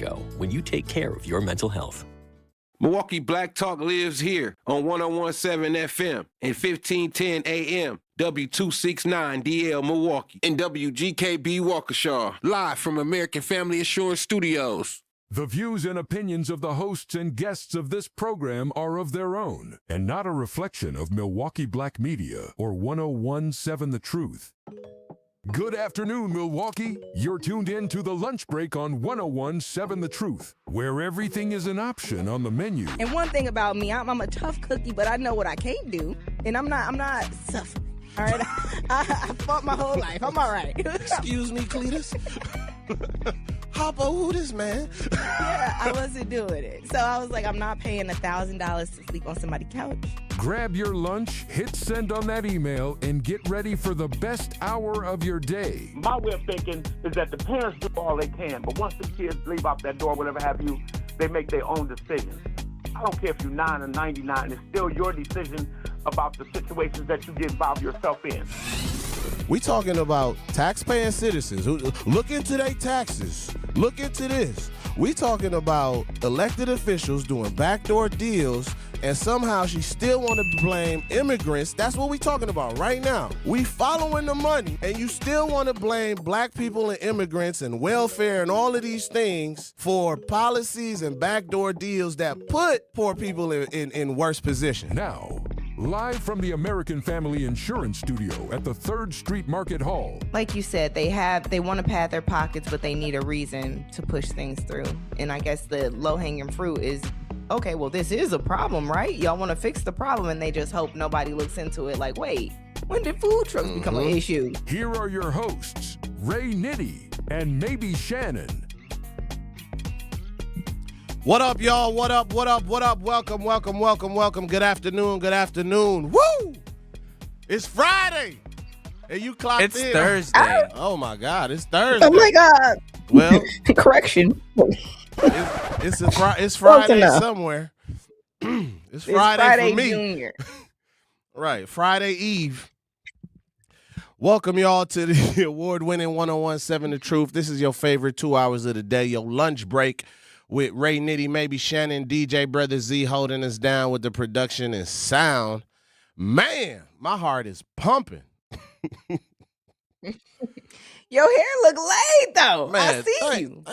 go when you take care of your mental health. Milwaukee Black Talk lives here on 101.7 FM and 1510 AM, W269DL Milwaukee, and WGKB Waukesha, live from American Family Insurance Studios. The views and opinions of the hosts and guests of this program are of their own and not a reflection of Milwaukee Black Media or 101.7 The Truth. Good afternoon, Milwaukee. You're tuned in to The Lunch Break on 101.7 The Truth, where everything is an option on the menu. And one thing about me, I'm a tough cookie, but I know what I can't do, and I'm not suffering. All right, I fought my whole life. I'm all right. Excuse me, Cletus. Hoppo, who this man? Yeah, I wasn't doing it. So I was like, I'm not paying $1,000 to sleep on somebody's couch. Grab your lunch, hit send on that email, and get ready for the best hour of your day. My way of thinking is that the parents do all they can, but once the kids leave out that door, whatever have you, they make their own decisions. I don't care if you're 9 or 99, it's still your decision about the situations that you get involved yourself in. We talking about taxpaying citizens who look into their taxes. Look into this. We talking about elected officials doing backdoor deals, and somehow she still want to blame immigrants. That's what we talking about right now. We following the money, and you still want to blame black people and immigrants and welfare and all of these things for policies and backdoor deals that put poor people in worse position. Now, live from the American Family Insurance Studio at the 3rd Street Market Hall. Like you said, they want to pad their pockets, but they need a reason to push things through. And I guess the low-hanging fruit is, okay, well, this is a problem, right? Y'all want to fix the problem, and they just hope nobody looks into it like, wait, when did food trucks become an issue? Here are your hosts, Ray Nitty and maybe Shannon. What up, y'all? What up? Welcome. Good afternoon. Woo! It's Friday. And you clocked in. It's Thursday. Oh, my God. It's Thursday. Oh, my God. Well, Correction. it's Friday somewhere. It's Friday for me. Junior. Right. Friday Eve. Welcome, y'all, to the award-winning 101.7 The Truth. This is your favorite 2 hours of the day, your lunch break, with Ray Nitty, maybe Shannon, DJ Brother Z holding us down with the production and sound. Man, my heart is pumping. Your hair look laid, though. Man, I see you.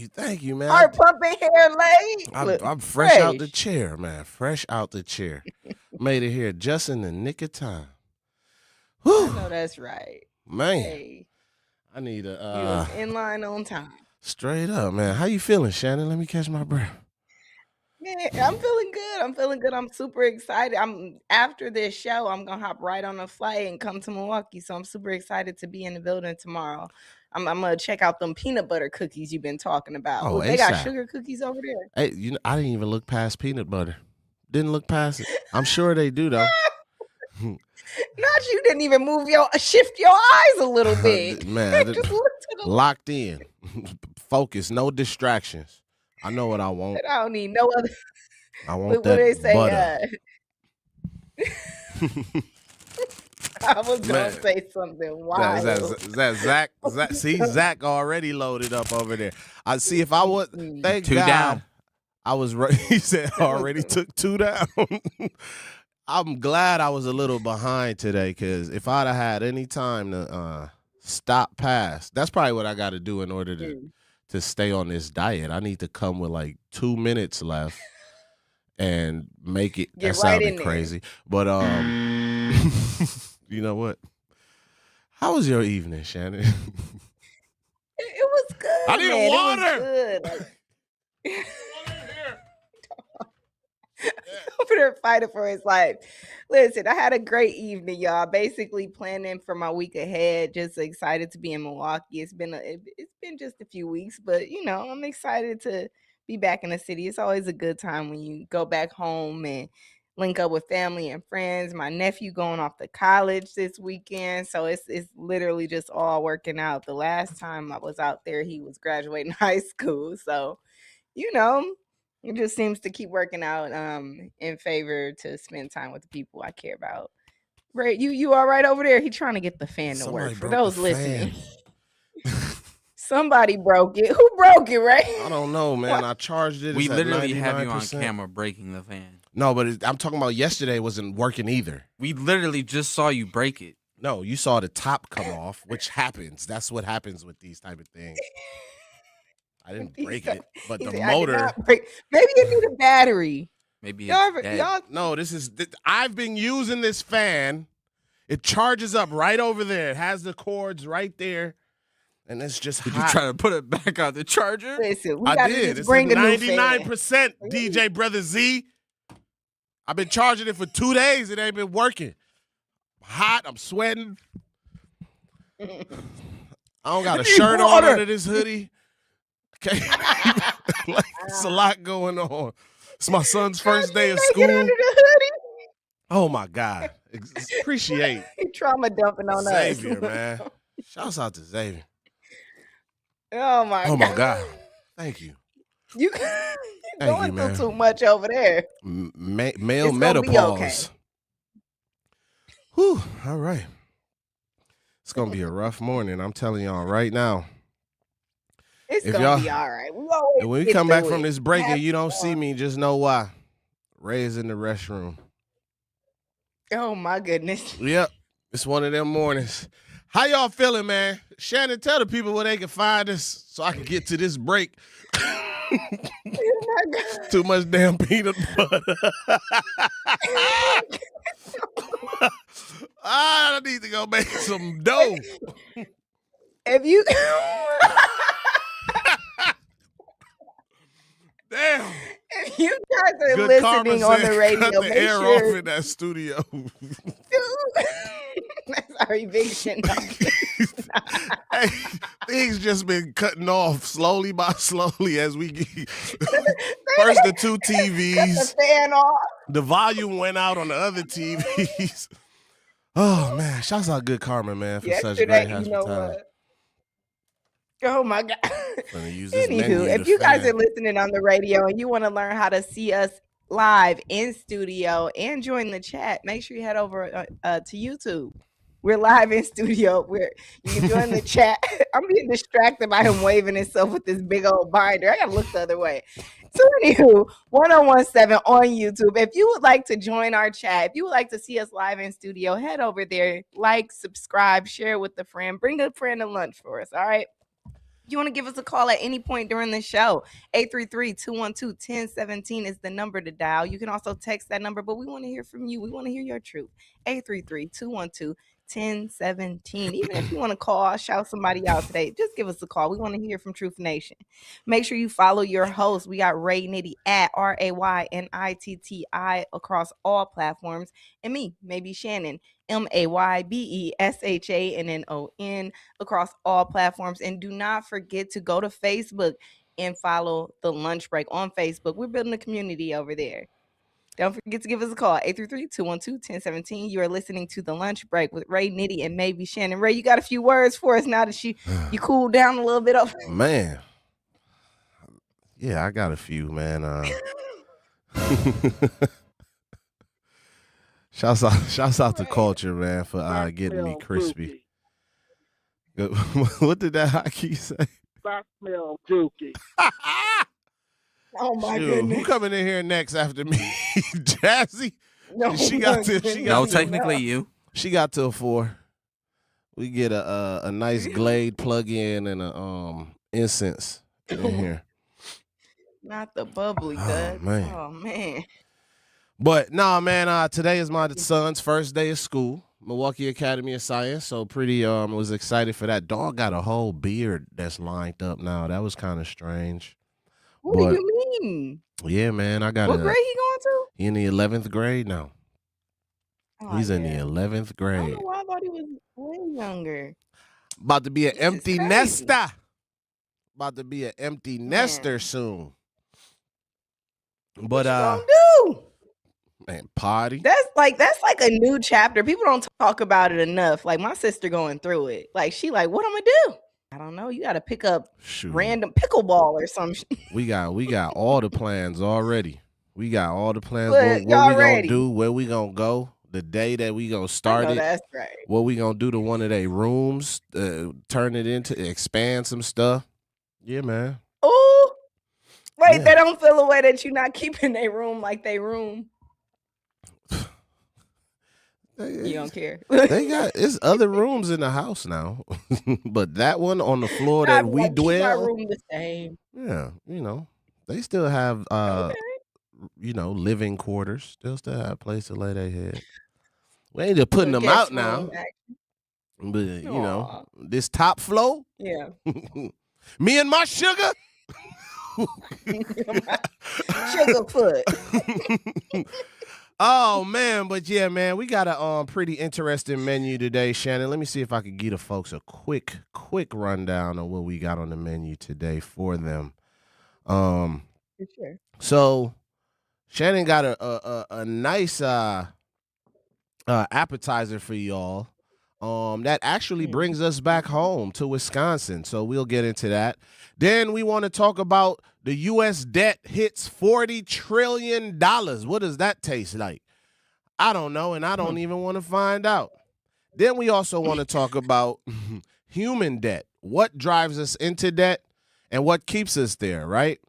Thank you, man. Heart pumping, hair laid. I'm fresh out the chair, man. Fresh out the chair. Made it here just in the nick of time. Whew. I know that's right. Man, Hey, I need you was in line on time. straight up, man. How you feeling, Shannon? Let me catch my breath. Man, I'm feeling good. I'm super excited. After this show, I'm gonna hop right on a flight and come to Milwaukee. So I'm super excited to be in the building tomorrow. I'm gonna check out them peanut butter cookies you've been talking about. Oh, They got ASAP. sugar cookies over there. Hey, I didn't even look past peanut butter. Didn't look past it. I'm sure they do, though. Not you didn't even shift your eyes a little bit. Man, Just look to the locked in. Focus, no distractions. I know what I want. I don't need no other. I want What that they say? butter. I was gonna Man. say something wild. That Zach? See, Zach already loaded up over there. I see if I would. Thank Two God. down. I was right. He said already took 2 down. I'm glad I was a little behind today, because if I'd have had any time to stop past, that's probably what I got to do in order to stay on this diet. I need to come with like 2 minutes left and make it. Get That right sounded in there. crazy, but you know what? How was your evening, Shannon? It was good. I need man. water. It was good. Over there fighting for his life. Listen, I had a great evening, y'all. Basically planning for my week ahead. Just excited to be in Milwaukee. It's been just a few weeks, but I'm excited to be back in the city. It's always a good time when you go back home and link up with family and friends. My nephew going off to college this weekend, so it's literally just all working out. The last time I was out there, he was graduating high school, so it just seems to keep working out in favor to spend time with the people I care about. Right, you all right over there? He trying to get the fan to Somebody work for broke those the listening. Somebody broke it. Who broke it, right? I don't know, man. I charged it. We It's at literally have you on 99%. camera breaking the fan. No, but I'm talking about yesterday wasn't working either. We literally just saw you break it. No, you saw the top come off, which happens. That's what happens with these type of things. I didn't break it, but the motor. Maybe it need a battery. Maybe Y'all. No, I've been using this fan. It charges up right over there. It has the cords right there, and it's just Did hot. you try to put it back on the charger? Listen, we I gotta did. just It's bring at a new fan. 99%, DJ Brother Z. I've been charging it for 2 days. It ain't been working. Hot. I'm sweating. I don't got a shirt on under this hoodie. Okay. Like, it's a lot going on. It's my son's first day of Make it under school. the hoodie. Oh, my God. Appreciate He trauma dumping on Xavier, us. man. Shouts out to Xavier. Oh my God. Thank you. You're going through man. too much over there. Male It's gonna be menopause. okay. Whew. All right. It's going to be a rough morning. I'm telling y'all right now. It's If gonna y'all- be all right. And when we come back from this break and you don't see me, just know why. Ray's in the restroom. Oh my goodness. Yep. It's one of them mornings. How y'all feeling, man? Shannon, tell the people where they can find us so I can get to this break. Too much damn peanut butter. I need to go make some dough. If you Damn. if you guys are Good karma listening on said, the radio, cut the make air sure off in that studio. that's our eviction. Hey, things just been cutting off slowly by slowly as we get. First the two The TVs. fan off. The volume went out on the other TVs. Oh man, shouts out Good Karma, man, for such Yesterday, great you know hospitality. what? Oh my God. Gonna use this menu Anywho, if to you guys fan. are listening on the radio and you want to learn how to see us live in studio and join the chat, make sure you head over to YouTube. We're live in studio. You can join the chat. I'm getting distracted by him waving himself with this big old binder. I gotta look the other way. So anywho, 1017 on YouTube. If you would like to join our chat, if you would like to see us live in studio, head over there, like, subscribe, share with a friend, bring a friend to lunch for us. All right. You want to give us a call at any point during the show, 833-212-1017 is the number to dial. You can also text that number, but we want to hear from you. We want to hear your truth. 833-212-1017. Even if you want to call, shout somebody out today, just give us a call. We want to hear from Truth Nation. Make sure you follow your host. We got Ray Nitty at RayNitti across all platforms. And me, maybe Shannon, Maybeshannon across all platforms. And do not forget to go to Facebook and follow The Lunch Break on Facebook. We're building a community over there. Don't forget to give us a call, 833-212-1017. You are listening to The Lunch Break with Ray Nitty and Maybe Shannon. Ray, you got a few words for us now that you cooled down a little bit over. Man. Yeah, I got a few, man. Shouts out to Culture, man, for getting me crispy. What did that hockey say? I smell dookie. Oh my Shoot, goodness. who coming in here next after me? Jazzy? No, She got to No, technically you. She got till 4. We get a nice Glade plug-in and a incense in here. Not the bubbly, Oh, good. man. Oh man. But nah, man, today is my son's first day of school, Milwaukee Academy of Science. So pretty was excited for that. Dog got a whole beard that's lined up now. That was kind of strange. What But- do you mean? Yeah, man, I got What grade he going to? He in the 11th grade now. Oh, He's in the yeah. 11th I don't grade. know why I thought he was way younger. About to be an This is empty crazy. nester. About to be an empty nester soon. But What you gonna do? man, party. That's like a new chapter. People don't talk about it enough. Like my sister going through it. Like she like, what I'm gonna do? I don't know. You got to pick up Shoot. random pickleball or some shit. We got all the plans already. We got all the plans. Look, What we y'all gonna ready? do? Where we gonna go? the day that we gonna I start know it. that's right. What we gonna do to one of their rooms? Turn it into expand some stuff. Yeah, man. Oh, wait, Yeah. they don't feel a way that you're not keeping their room like they room. You don't care. They got it's other rooms in the house now, but that one on the floor that I'd be we like, keep our dwell. room the same. Yeah, they still have Okay. living quarters. They'll still have a place to lay their head. We ain't just putting Little them guest out now, room action. but Aw. this top floor, Yeah. me and my sugar. Sugarfoot. Oh man, but yeah, man, we got a pretty interesting menu today, Shannon. Let me see if I could give the folks a quick rundown of what we got on the menu today for them. For sure. So Shannon got a nice appetizer for y'all. That actually brings us back home to Wisconsin. So we'll get into that. Then we want to talk about the U.S. debt hits $40 trillion. What does that taste like? I don't know, and I don't even want to find out. Then we also want to talk about human debt. What drives us into debt and what keeps us there, right?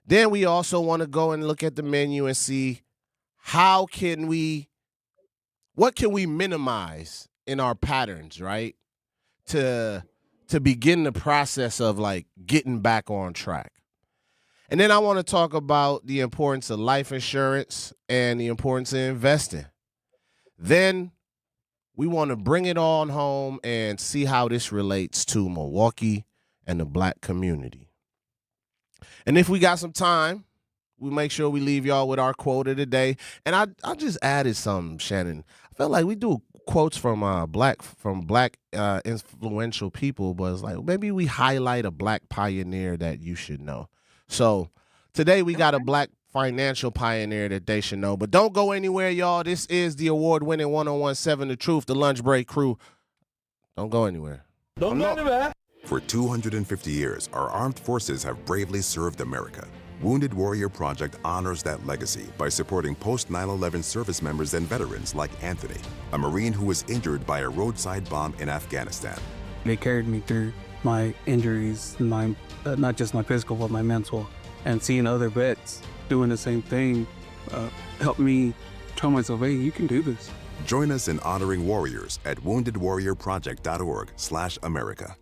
Then we also want to go and look at the menu and see what can we minimize in our patterns, right? To begin the process of like getting back on track. And then I want to talk about the importance of life insurance and the importance of investing. Then we want to bring it on home and see how this relates to Milwaukee and the Black community. And if we got some time, we make sure we leave y'all with our quote of the day. And I just added something, Shannon. I felt like we do quotes from black influential people, but it's like maybe we highlight a Black pioneer that you should know. So today we got a Black financial pioneer that they should know. But don't go anywhere, y'all. This is the award-winning 1017 The Truth, the Lunch Break crew. Don't go anywhere. Don't go anywhere. For 250 years, our armed forces have bravely served America. Wounded Warrior Project honors that legacy by supporting post-9/11 service members and veterans like Anthony, a Marine who was injured by a roadside bomb in Afghanistan. They carried me through my injuries, not just my physical, but my mental. And seeing other vets doing the same thing helped me tell myself, hey, you can do this. Join us in honoring warriors at woundedwarriorproject.org/America.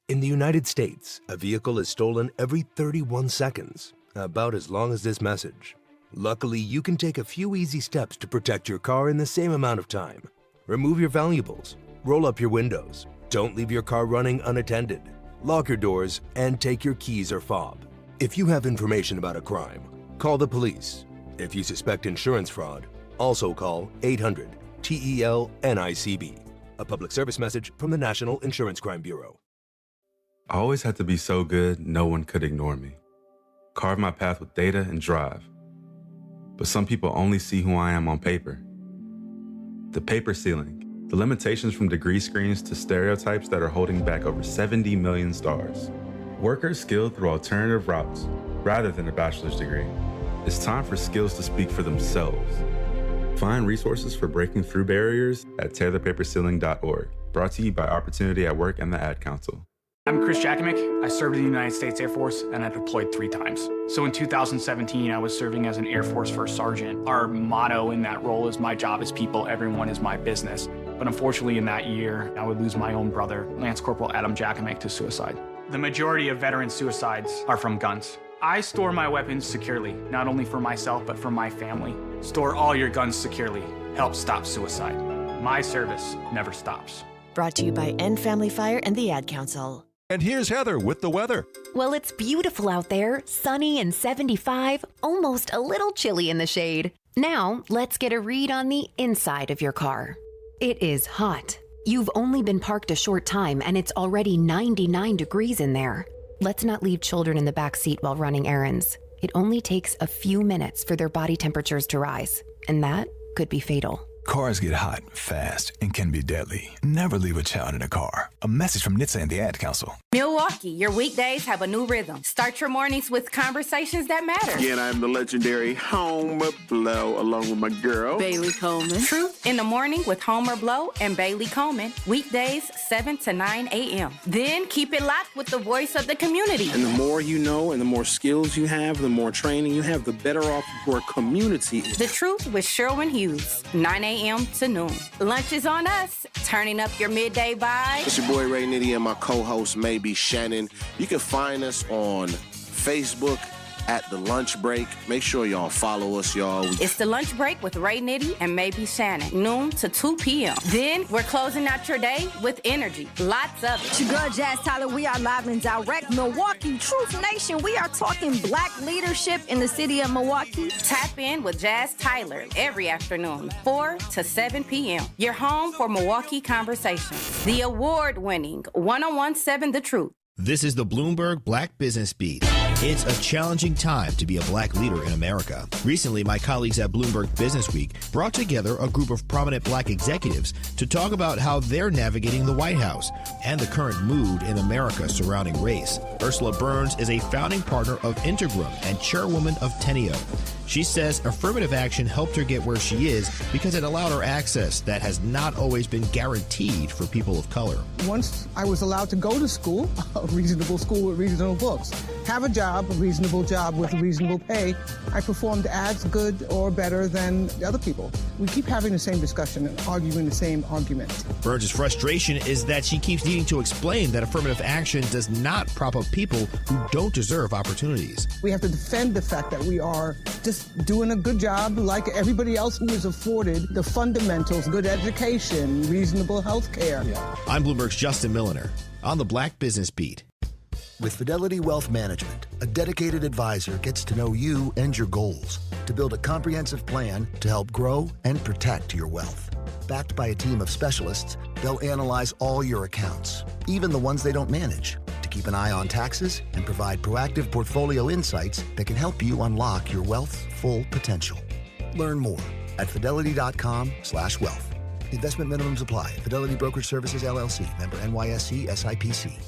In the United States, a vehicle is stolen every 31 seconds, about as long as this message. Luckily, you can take a few easy steps to protect your car in the same amount of time. Remove your valuables, roll up your windows, don't leave your car running unattended, lock your doors, and take your keys or fob. If you have information about a crime, call the police. If you suspect insurance fraud, also call 800-TEL-NICB. A public service message from the National Insurance Crime Bureau. I always had to be so good, no one could ignore me. Carve my path with data and drive. But some people only see who I am on paper. The paper ceiling, the limitations from degree screens to stereotypes that are holding back over 70 million stars. Workers skilled through alternative routes rather than a bachelor's degree. It's time for skills to speak for themselves. Find resources for breaking through barriers at tearthepaperceiling.org. Brought to you by Opportunity at Work and the Ad Council. I'm Chris Jakimick. I served in the United States Air Force and I deployed 3 times. So in 2017, I was serving as an Air Force First Sergeant. Our motto in that role is my job is people, everyone is my business. But unfortunately in that year, I would lose my own brother, Lance Corporal Adam Jakimick, to suicide. The majority of veteran suicides are from guns. I store my weapons securely, not only for myself, but for my family. Store all your guns securely. Help stop suicide. My service never stops. Brought to you by End Family Fire and the Ad Council. And here's Heather with the weather. Well, it's beautiful out there, sunny and 75, almost a little chilly in the shade. Now, let's get a read on the inside of your car. It is hot. You've only been parked a short time and it's already 99 degrees in there. Let's not leave children in the back seat while running errands. It only takes a few minutes for their body temperatures to rise, and that could be fatal. Cars get hot, fast, and can be deadly. Never leave a child in a car. A message from NHTSA and the Ad Council. Milwaukee, your weekdays have a new rhythm. Start your mornings with conversations that matter. Again, I'm the legendary Homer Blow, along with my girl, Bailey Coleman. Truth in the Morning with Homer Blow and Bailey Coleman. Weekdays, 7 to 9 a.m. Then keep it locked with the voice of the community. And the more you know and the more skills you have, the more training you have, the better off your community is. The Truth with Sherwin Hughes, 9 a.m. to noon. Lunch is on us. Turning up your midday vibe. It's your boy Ray Nitty and my co-host Maybe Shannon. You can find us on Facebook at The Lunch Break. Make sure y'all follow us, y'all. It's The Lunch Break with Ray Nitty and Maybe Shannon, noon to 2 p.m. Then we're closing out your day with energy. Lots of it. It's your girl, Jazz Tyler. We are live and direct. Milwaukee, Truth Nation. We are talking black leadership in the city of Milwaukee. Tap in with Jazz Tyler every afternoon, 4 to 7 p.m. Your home for Milwaukee Conversations. The award-winning 1017 The Truth. This is the Bloomberg Black Business Beat. It's a challenging time to be a black leader in America. Recently, my colleagues at Bloomberg Business Week brought together a group of prominent black executives to talk about how they're navigating the White House and the current mood in America surrounding race. Ursula Burns is a founding partner of Integrum and chairwoman of Teneo. She says affirmative action helped her get where she is because it allowed her access that has not always been guaranteed for people of color. Once I was allowed to go to school, a reasonable school with reasonable books, have a job, a reasonable job with reasonable pay, I performed as good or better than the other people. We keep having the same discussion and arguing the same argument. Burns' frustration is that she keeps needing to explain that affirmative action does not prop up people who don't deserve opportunities. We have to defend the fact that we are just doing a good job like everybody else who is afforded the fundamentals, good education, reasonable health care. I'm Bloomberg's Justin Milliner on the Black Business Beat. With Fidelity Wealth Management, a dedicated advisor gets to know you and your goals to build a comprehensive plan to help grow and protect your wealth. Backed by a team of specialists, they'll analyze all your accounts, even the ones they don't manage, to keep an eye on taxes and provide proactive portfolio insights that can help you unlock your wealth's full potential. Learn more at fidelity.com/wealth. Investment minimums apply. Fidelity Brokerage Services, LLC. Member NYSE SIPC.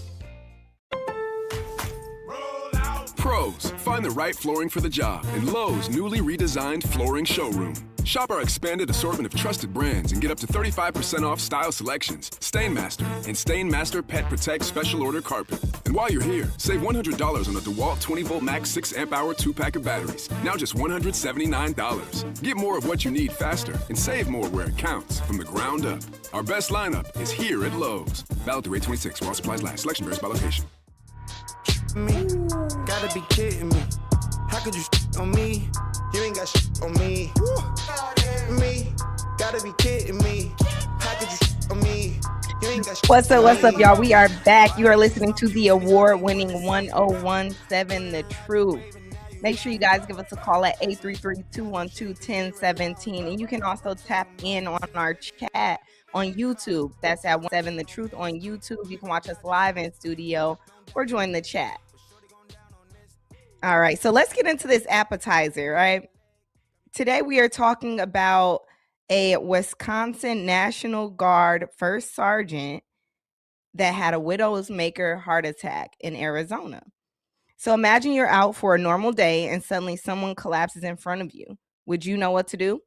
Pros, find the right flooring for the job in Lowe's newly redesigned flooring showroom. Shop our expanded assortment of trusted brands and get up to 35% off style selections, Stainmaster, and Stainmaster Pet Protect Special Order Carpet. And while you're here, save $100 on a DeWalt 20-volt max 6-amp-hour 2-pack of batteries. Now just $179. Get more of what you need faster and save more where it counts from the ground up. Our best lineup is here at Lowe's. Valid through 8/26 while supplies last. Selection varies by location. Me, gotta be kidding me. How could you on me? You ain't got on me. Me, gotta be kidding me. How could you on me? You ain't got What's up, y'all? We are back. You are listening to the award-winning 1017 The Truth. Make sure you guys give us a call at 833-212-1017. And you can also tap in on our chat on YouTube. That's at 17 The Truth on YouTube. You can watch us live in studio or join the chat. All right, so let's get into this appetizer, right? Today we are talking about a Wisconsin National Guard first sergeant that had a widowmaker heart attack in Arizona. So imagine you're out for a normal day and suddenly someone collapses in front of you. Would you know what to do?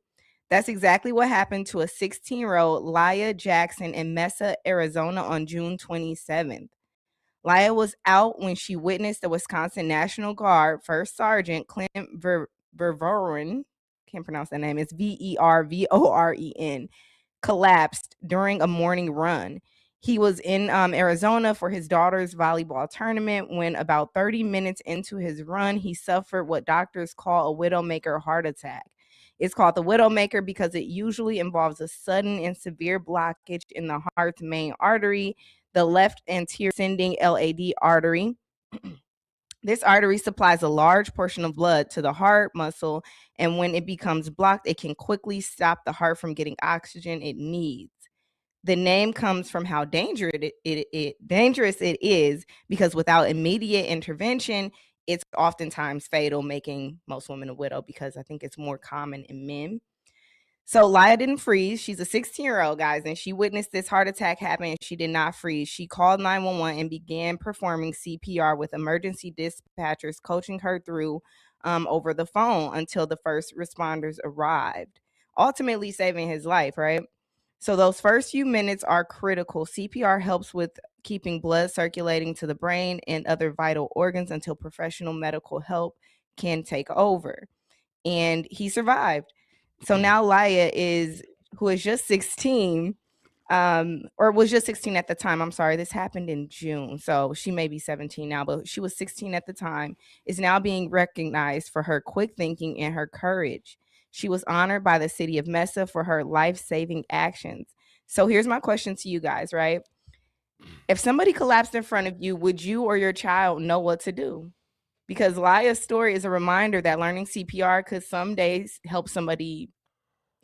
That's exactly what happened to a 16-year-old Laya Jackson in Mesa, Arizona on June 27th. Laya was out when she witnessed the Wisconsin National Guard First Sergeant Clint Vervoren, can't pronounce that name, it's Vervoren, collapsed during a morning run. He was in Arizona for his daughter's volleyball tournament when about 30 minutes into his run, he suffered what doctors call a widowmaker heart attack. It's called the widowmaker because it usually involves a sudden and severe blockage in the heart's main artery, the left anterior ascending LAD artery. This artery supplies a large portion of blood to the heart muscle, and when it becomes blocked, it can quickly stop the heart from getting oxygen it needs. The name comes from how dangerous it is because without immediate intervention, it's oftentimes fatal, making most women a widow because I think it's more common in men. So Laya didn't freeze. She's a 16-year-old, guys, and she witnessed this heart attack happen and she did not freeze. She called 911 and began performing CPR with emergency dispatchers coaching her through over the phone until the first responders arrived, ultimately saving his life, right? So those first few minutes are critical. CPR helps with keeping blood circulating to the brain and other vital organs until professional medical help can take over. And he survived. So now Laya who is just 16, or was just 16 at the time. I'm sorry, this happened in June. So she may be 17 now, but she was 16 at the time, is now being recognized for her quick thinking and her courage. She was honored by the city of Mesa for her life-saving actions. So here's my question to you guys, right? If somebody collapsed in front of you, would you or your child know what to do? Because Laya's story is a reminder that learning CPR could some days help somebody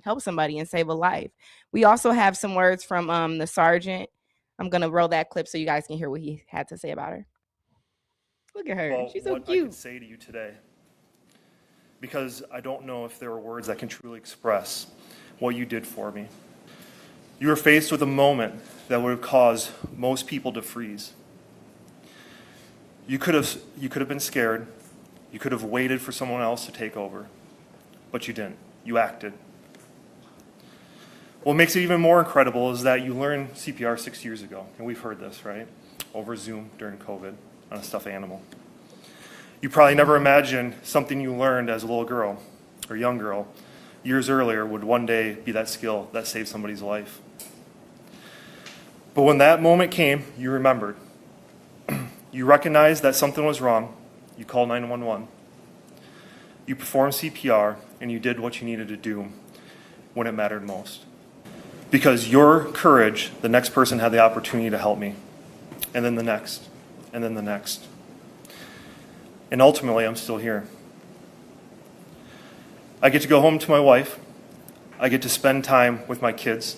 and save a life. We also have some words from the sergeant. I'm gonna roll that clip so you guys can hear what he had to say about her. Look at her. She's so what cute. I could say to you today, because I don't know if there are words that can truly express what you did for me. You were faced with a moment that would have caused most people to freeze. You could have been scared. You could have waited for someone else to take over, but you didn't. You acted. What makes it even more incredible is that you learned CPR 6 years ago, and we've heard this, right? Over Zoom during COVID on a stuffed animal. You probably never imagined something you learned as a little girl or young girl years earlier would one day be that skill that saved somebody's life. But when that moment came, you remembered. You recognized that something was wrong. You called 911. You performed CPR, and you did what you needed to do when it mattered most. Because your courage, the next person had the opportunity to help me, and then the next, and then the next. And ultimately, I'm still here. I get to go home to my wife. I get to spend time with my kids.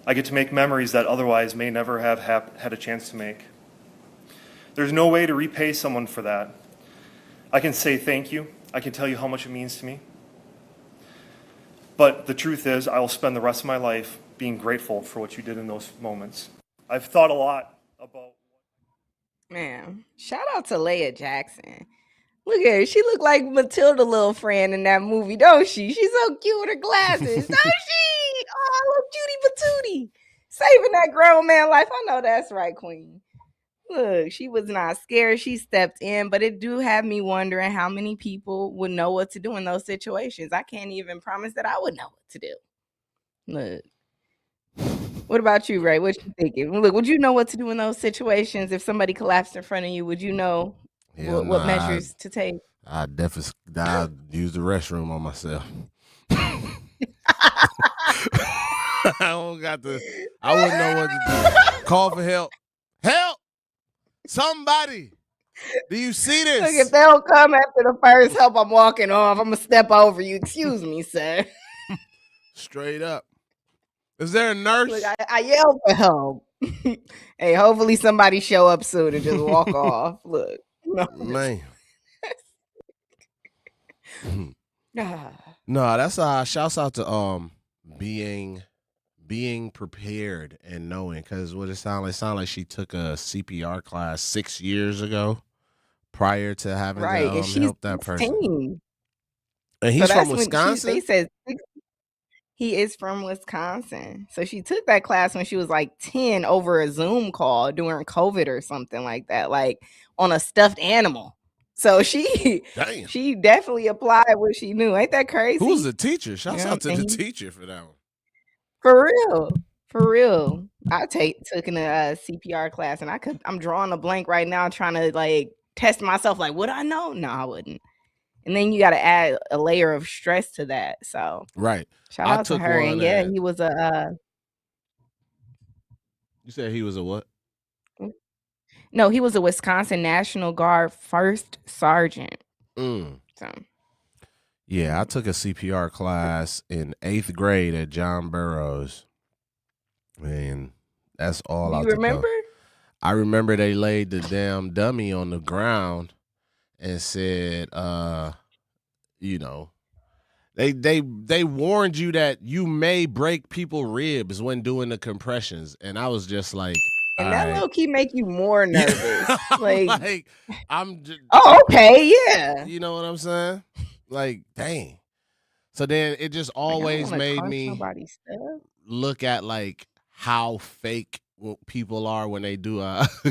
I get to make memories that otherwise may never have had a chance to make. There's no way to repay someone for that. I can say thank you. I can tell you how much it means to me. But the truth is, I will spend the rest of my life being grateful for what you did in those moments. I've thought a lot about... Man, shout out to Leah Jackson. Look at her. She looked like Matilda little friend in that movie, don't she? She's so cute with her glasses, don't she? Oh, little cutie patootie. Saving that grown man life. I know that's right, Queen. Look, she was not scared. She stepped in, but it do have me wondering how many people would know what to do in those situations. I can't even promise that I would know what to do. Look. What about you, Ray? What you thinking? Look, would you know what to do in those situations if somebody collapsed in front of you? Would you know what measures to take? I'd use the restroom on myself. I wouldn't know what to do. Call for help. Help! Somebody! Do you see this? Look, if they don't come after the first help, I'm walking off. I'm going to step over you. Excuse me, sir. Straight up. Is there a nurse? Look, I yelled for help. Hey, hopefully somebody show up soon and just walk off. Look. No. Man. No, that's shouts out to being prepared and knowing, because what it sounded like she took a CPR class 6 years ago prior to having to help that person. And he's from Wisconsin? They said he is from Wisconsin. So she took that class when she was like 10 over a Zoom call during COVID or something like that, like on a stuffed animal. So she definitely applied what she knew. Ain't that crazy? Who's the teacher? Shouts out to the teacher for that one. For real. I took in a CPR class, and I'm drawing a blank right now, trying to like test myself. Like, would I know? No, I wouldn't. And then you got to add a layer of stress to that. So right. Shout out to her. And yeah, he was a. You said he was a what? No, he was a Wisconsin National Guard first sergeant. So. Yeah, I took a CPR class in 8th grade at John Burroughs. And that's all I took. You remember? I remember they laid the damn dummy on the ground and said, They warned you that you may break people's ribs when doing the compressions, and I was just like, And that low key make you more nervous. Like I'm just, oh, okay, yeah. You know what I'm saying? Like, dang. So then it just always made me look at like how fake people are when they do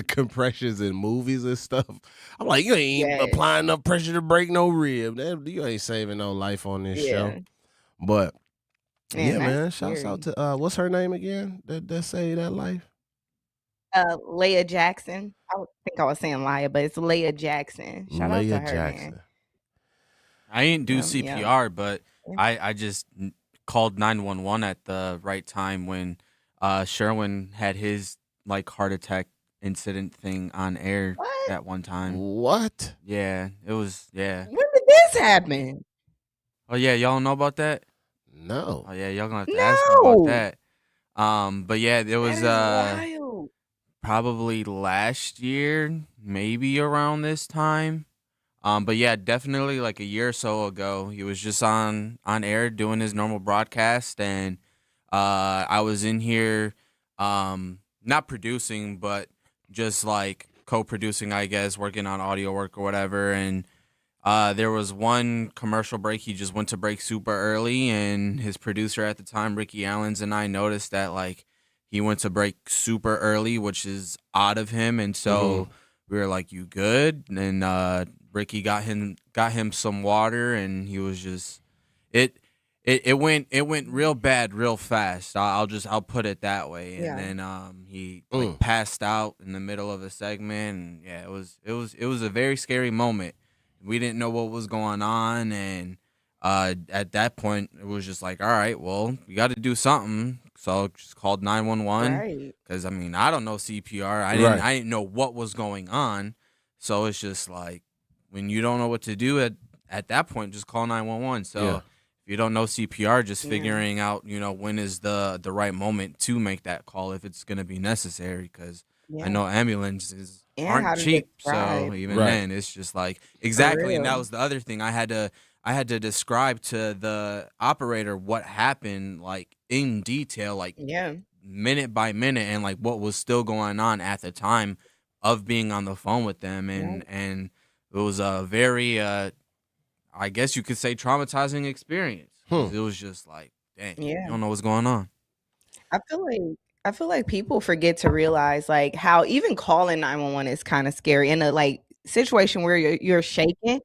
compressions in movies and stuff. I'm like, you ain't applying enough pressure to break no rib. You ain't saving no life on this show. But man, shouts out to what's her name again? That saved that life. Leah Jackson. I think I was saying Leah, but it's Leah Jackson. Shout out to her, Jackson. man. I ain't do CPR, but I just called 911 at the right time when Sherwin had his like heart attack incident thing on air at one time. What? Yeah, it was. Yeah. When did this happen? Oh yeah, y'all know about that? No. Oh yeah, y'all gonna have to ask me about that. But yeah, it was wild. Probably last year, maybe around this time. But yeah, definitely like a year or so ago, he was just on air doing his normal broadcast, and I was in here, not producing, but just like co-producing, I guess, working on audio work or whatever. And there was one commercial break. He just went to break super early, and his producer at the time, Ricky Allens, and I noticed that like he went to break super early, which is odd of him. And so we were like, "You good?" And Ricky got him some water, and he was just it went real bad real fast. I'll put it that way. And then he like passed out in the middle of a segment, and yeah, it was a very scary moment. We didn't know what was going on, and at that point it was just like, all right, well, we got to do something. So just called 911 because I mean, I don't know CPR. I didn't know what was going on. So it's just like, when you don't know what to do at that point, just call 911. So if you don't know CPR, just figuring out, when is the right moment to make that call if it's going to be necessary. Because I know ambulances aren't cheap. So even then, it's just like, exactly. And that was the other thing. I had to describe to the operator what happened, like in detail, like minute by minute, and like what was still going on at the time of being on the phone with them. And it was a very, I guess you could say, traumatizing experience. It was just like, dang, you don't know what's going on. I feel like people forget to realize like how even calling 911 is kind of scary in a like situation where you're shaking.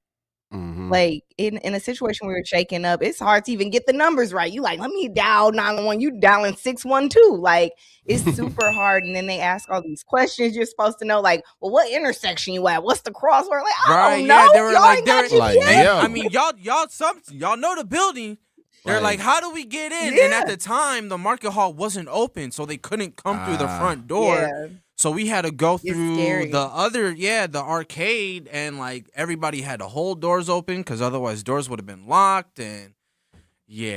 Like in a situation where you're shaking up, it's hard to even get the numbers right. You like, let me dial 911. You dialing 612. Like it's super hard. And then they ask all these questions you're supposed to know. Like, well, what intersection you at? What's the crosswalk? Like, I don't know. Yeah, they were y'all like, ain't got GPS? I mean, y'all know the building. They're like, how do we get in? And at the time, the market hall wasn't open, so they couldn't come through the front door. So we had to go through the arcade, and like everybody had to hold doors open because otherwise doors would have been locked. And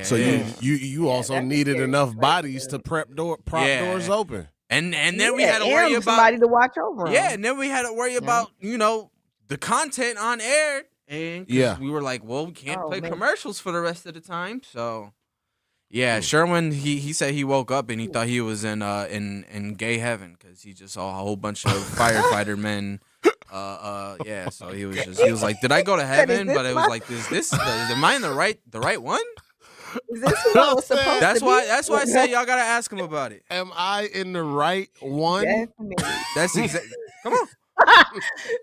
so you also needed enough bodies to prop doors open. And then we had to worry about somebody to watch over them. Yeah, and then we had to worry about the content on air. And we were like, well, we can't play commercials for the rest of the time. So Sherwin, he said he woke up and he thought he was in gay heaven because he just saw a whole bunch of firefighter men. So he was like, did I go to heaven? But it was like, am I in the right one? Is this who I was supposed That's why I said y'all gotta ask him about it. Am I in the right one? Definitely. That's exactly. Come on.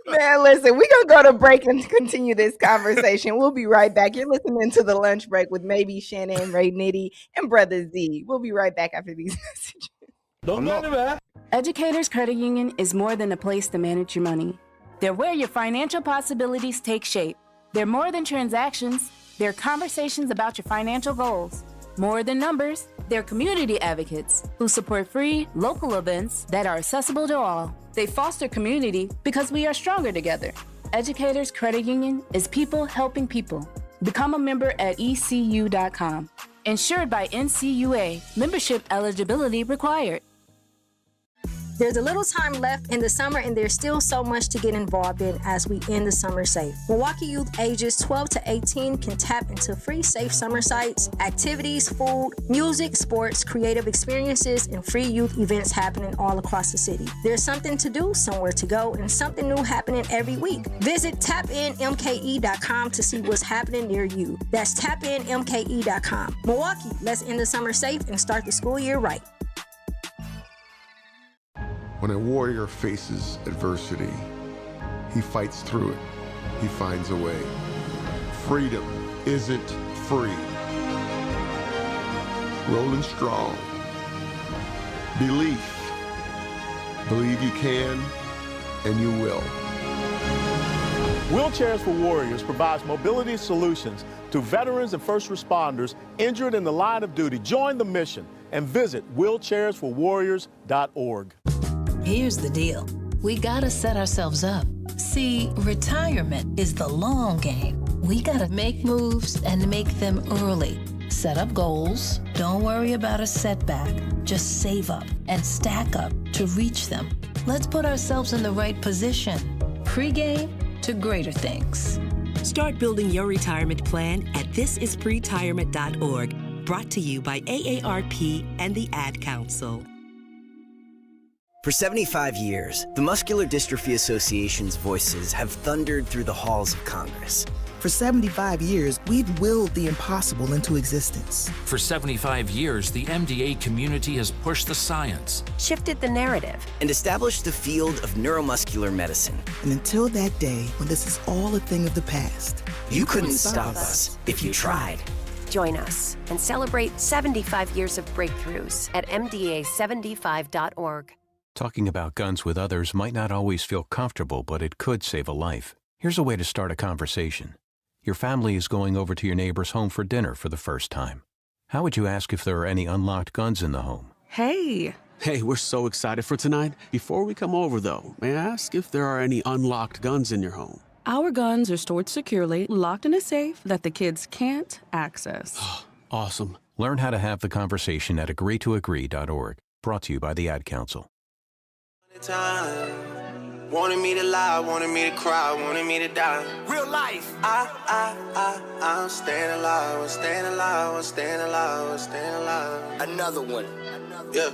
Man, listen, we're going to go to break and continue this conversation. We'll be right back. You're listening to The Lunch Break with maybe Shannon, Ray Nitty, and Brother Z. We'll be right back after these messages. Don't go anywhere. Educators Credit Union is more than a place to manage your money. They're where your financial possibilities take shape. They're more than transactions. They're conversations about your financial goals. More than numbers, they're community advocates who support free, local events that are accessible to all. They foster community because we are stronger together. Educators Credit Union is people helping people. Become a member at ECU.com. Insured by NCUA. Membership eligibility required. There's a little time left in the summer, and there's still so much to get involved in as we end the summer safe. Milwaukee youth ages 12 to 18 can tap into free safe summer sites, activities, food, music, sports, creative experiences, and free youth events happening all across the city. There's something to do, somewhere to go, and something new happening every week. Visit tapinmke.com to see what's happening near you. That's tapinmke.com. Milwaukee, let's end the summer safe and start the school year right. When a warrior faces adversity, he fights through it. He finds a way. Freedom isn't free. Rolling strong. Belief. Believe you can, and you will. Wheelchairs for Warriors provides mobility solutions to veterans and first responders injured in the line of duty. Join the mission and visit wheelchairsforwarriors.org. Here's the deal. We gotta set ourselves up. See, retirement is the long game. We gotta make moves and make them early. Set up goals. Don't worry about a setback. Just save up and stack up to reach them. Let's put ourselves in the right position. Pre-game to greater things. Start building your retirement plan at thisispretirement.org. Brought to you by AARP and the Ad Council. For 75 years, the Muscular Dystrophy Association's voices have thundered through the halls of Congress. For 75 years, we've willed the impossible into existence. For 75 years, the MDA community has pushed the science, shifted the narrative, and established the field of neuromuscular medicine. And until that day when this is all a thing of the past, you couldn't stop us if you tried. Join us and celebrate 75 years of breakthroughs at MDA75.org. Talking about guns with others might not always feel comfortable, but it could save a life. Here's a way to start a conversation. Your family is going over to your neighbor's home for dinner for the first time. How would you ask if there are any unlocked guns in the home? Hey, we're so excited for tonight. Before we come over, though, may I ask if there are any unlocked guns in your home? Our guns are stored securely, locked in a safe that the kids can't access. Awesome. Learn how to have the conversation at agreetoagree.org. Brought to you by the Ad Council. Time. Wanted me to lie, wanted me to cry, wanted me to die. Real life. I'm staying alive, I'm staying alive, I'm staying alive, I'm staying alive. Another one. Yeah.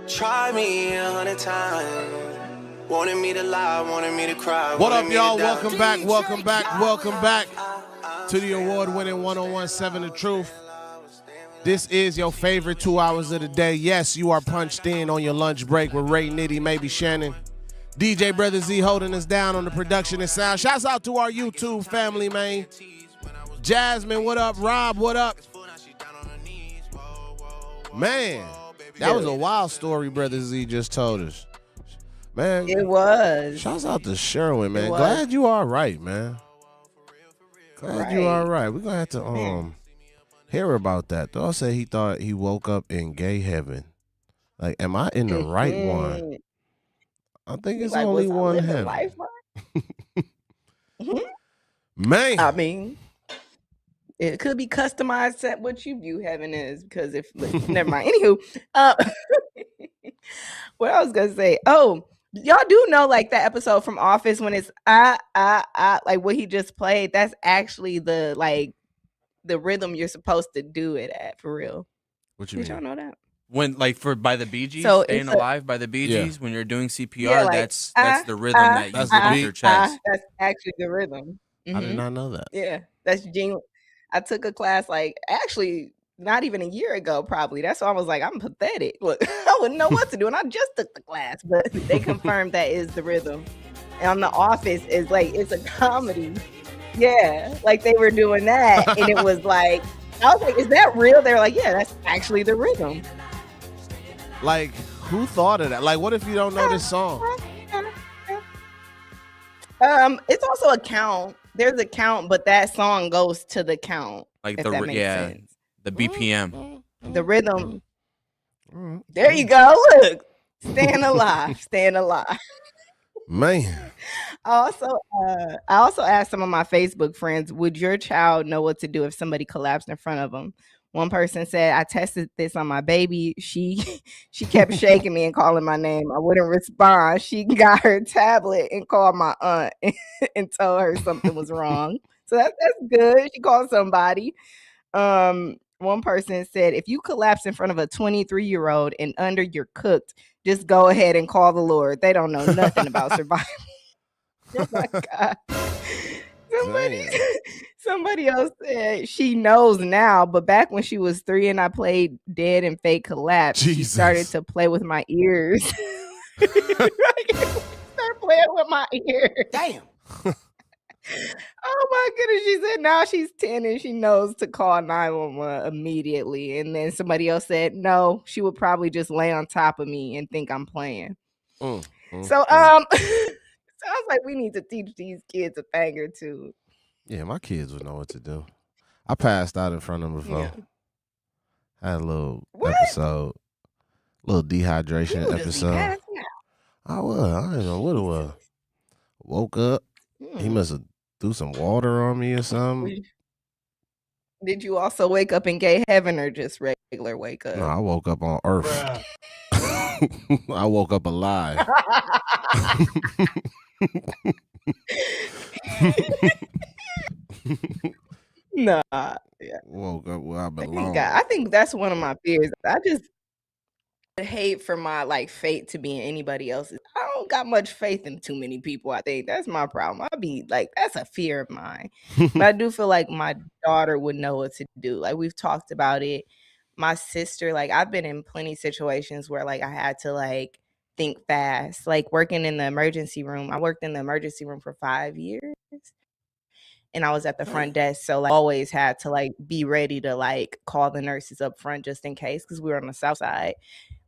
Try me 100 times. Wanted me to lie, wanted me to cry. What up, y'all? Welcome back to the award-winning 1017 The Truth. This is your favorite 2 hours of the day. Yes, you are punched in on your lunch break with Ray, Nitty, maybe Shannon. DJ Brother Z holding us down on the production and sound. Shouts out to our YouTube family, man. Jasmine, what up? Rob, what up? Man, that was a wild story Brother Z just told us. Man, it was. Shouts out to Sherwin, man. Glad you all right, man. Glad you all right. We're going to have to hear about that. Though I said he thought he woke up in gay heaven. Like, am I in the right one? I think it's only one heaven. Man. I mean, it could be customized at what you view heaven is, because if never mind. Anywho, what I was gonna say. Oh, y'all do know like that episode from Office when it's like what he just played. That's actually the rhythm you're supposed to do it at, for real. What you mean? Did y'all know that? When by the Bee Gees, So Staying it's Alive by the Bee Gees, when you're doing CPR, like, that's the rhythm that you do with your chest. That's actually the rhythm. I did not know that. Yeah, that's genuine. I took a class actually not even a year ago, probably. That's why I was like, I'm pathetic. Look, I wouldn't know what to do, and I just took the class, but they confirmed that is the rhythm. And on The Office is it's a comedy. Yeah, like they were doing that, and it was like, I was like, is that real? They were like, yeah, that's actually the rhythm. Like, who thought of that? Like, what if you don't know this song? It's also a count. There's a count, but that song goes to the count. Like if that makes sense. the BPM. The rhythm. There you go. Look, staying alive, staying alive. Man. I also asked some of my Facebook friends, would your child know what to do if somebody collapsed in front of them? One person said, I tested this on my baby. She kept shaking me and calling my name. I wouldn't respond. She got her tablet and called my aunt and told her something was wrong. So that's good. She called somebody. One person said, if you collapse in front of a 23-year-old and under you're cooked, just go ahead and call the Lord. They don't know nothing about survival. Oh my God. Somebody else said she knows now, but back when she was 3 and I played dead and fake collapse, she started to play with my ears. Start playing with my ears. Damn. Oh my goodness. She said now she's 10 and she knows to call 911 immediately. And then somebody else said, no, she would probably just lay on top of me and think I'm playing. So sounds like we need to teach these kids a thing or two. Yeah, my kids would know what to do. I passed out in front of them before. Yeah. I had a little episode, little dehydration You just be episode. passing out. I was. I didn't know what it was. Woke up. He must have threw some water on me or something. Did you also wake up in gay heaven or just regular wake up? No, I woke up on Earth. I woke up alive. Nah, yeah. Woke up where I belong. I think that's one of my fears. I just hate for my fate to be in anybody else's. I don't got much faith in too many people. I think that's my problem. I'd be like, that's a fear of mine. But I do feel like my daughter would know what to do. Like we've talked about it. My sister, I've been in plenty of situations where I had to think fast. Like working in the emergency room. I worked in the emergency room for 5 years. And I was at the front desk, so always had to be ready to call the nurses up front just in case, because we were on the south side.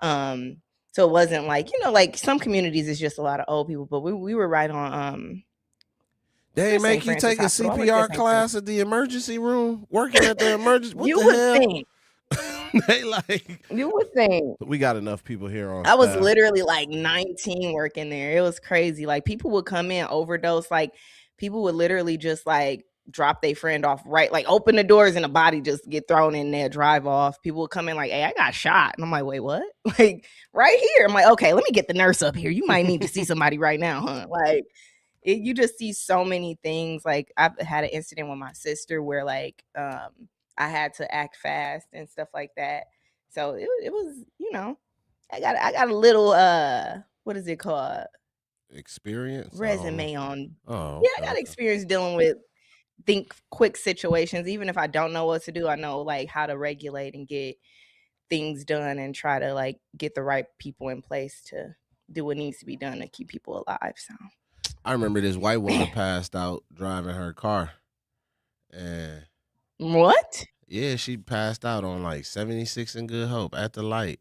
So it wasn't some communities is just a lot of old people, but we were right on They ain't make you take a CPR class at the emergency room, working at the emergency. What the hell? Think. They You would think. We got enough people here on. I was literally 19 working there. It was crazy. People would come in, overdose. People would literally just drop their friend off open the doors and a body just get thrown in there, drive off. People would come in hey, I got shot. And I'm like, wait, what? Right here. I'm like, okay, let me get the nurse up here. You might need to see somebody right now, huh? You just see so many things. I've had an incident with my sister where I had to act fast and stuff like that. So it was, I got a little what is it called? Experience? Resume on. Oh. Yeah, I got experience dealing with quick situations. Even if I don't know what to do, I know how to regulate and get things done and try to get the right people in place to do what needs to be done to keep people alive. So I remember this white woman passed out driving her car. And what? Yeah, she passed out on 76 and Good Hope at the light.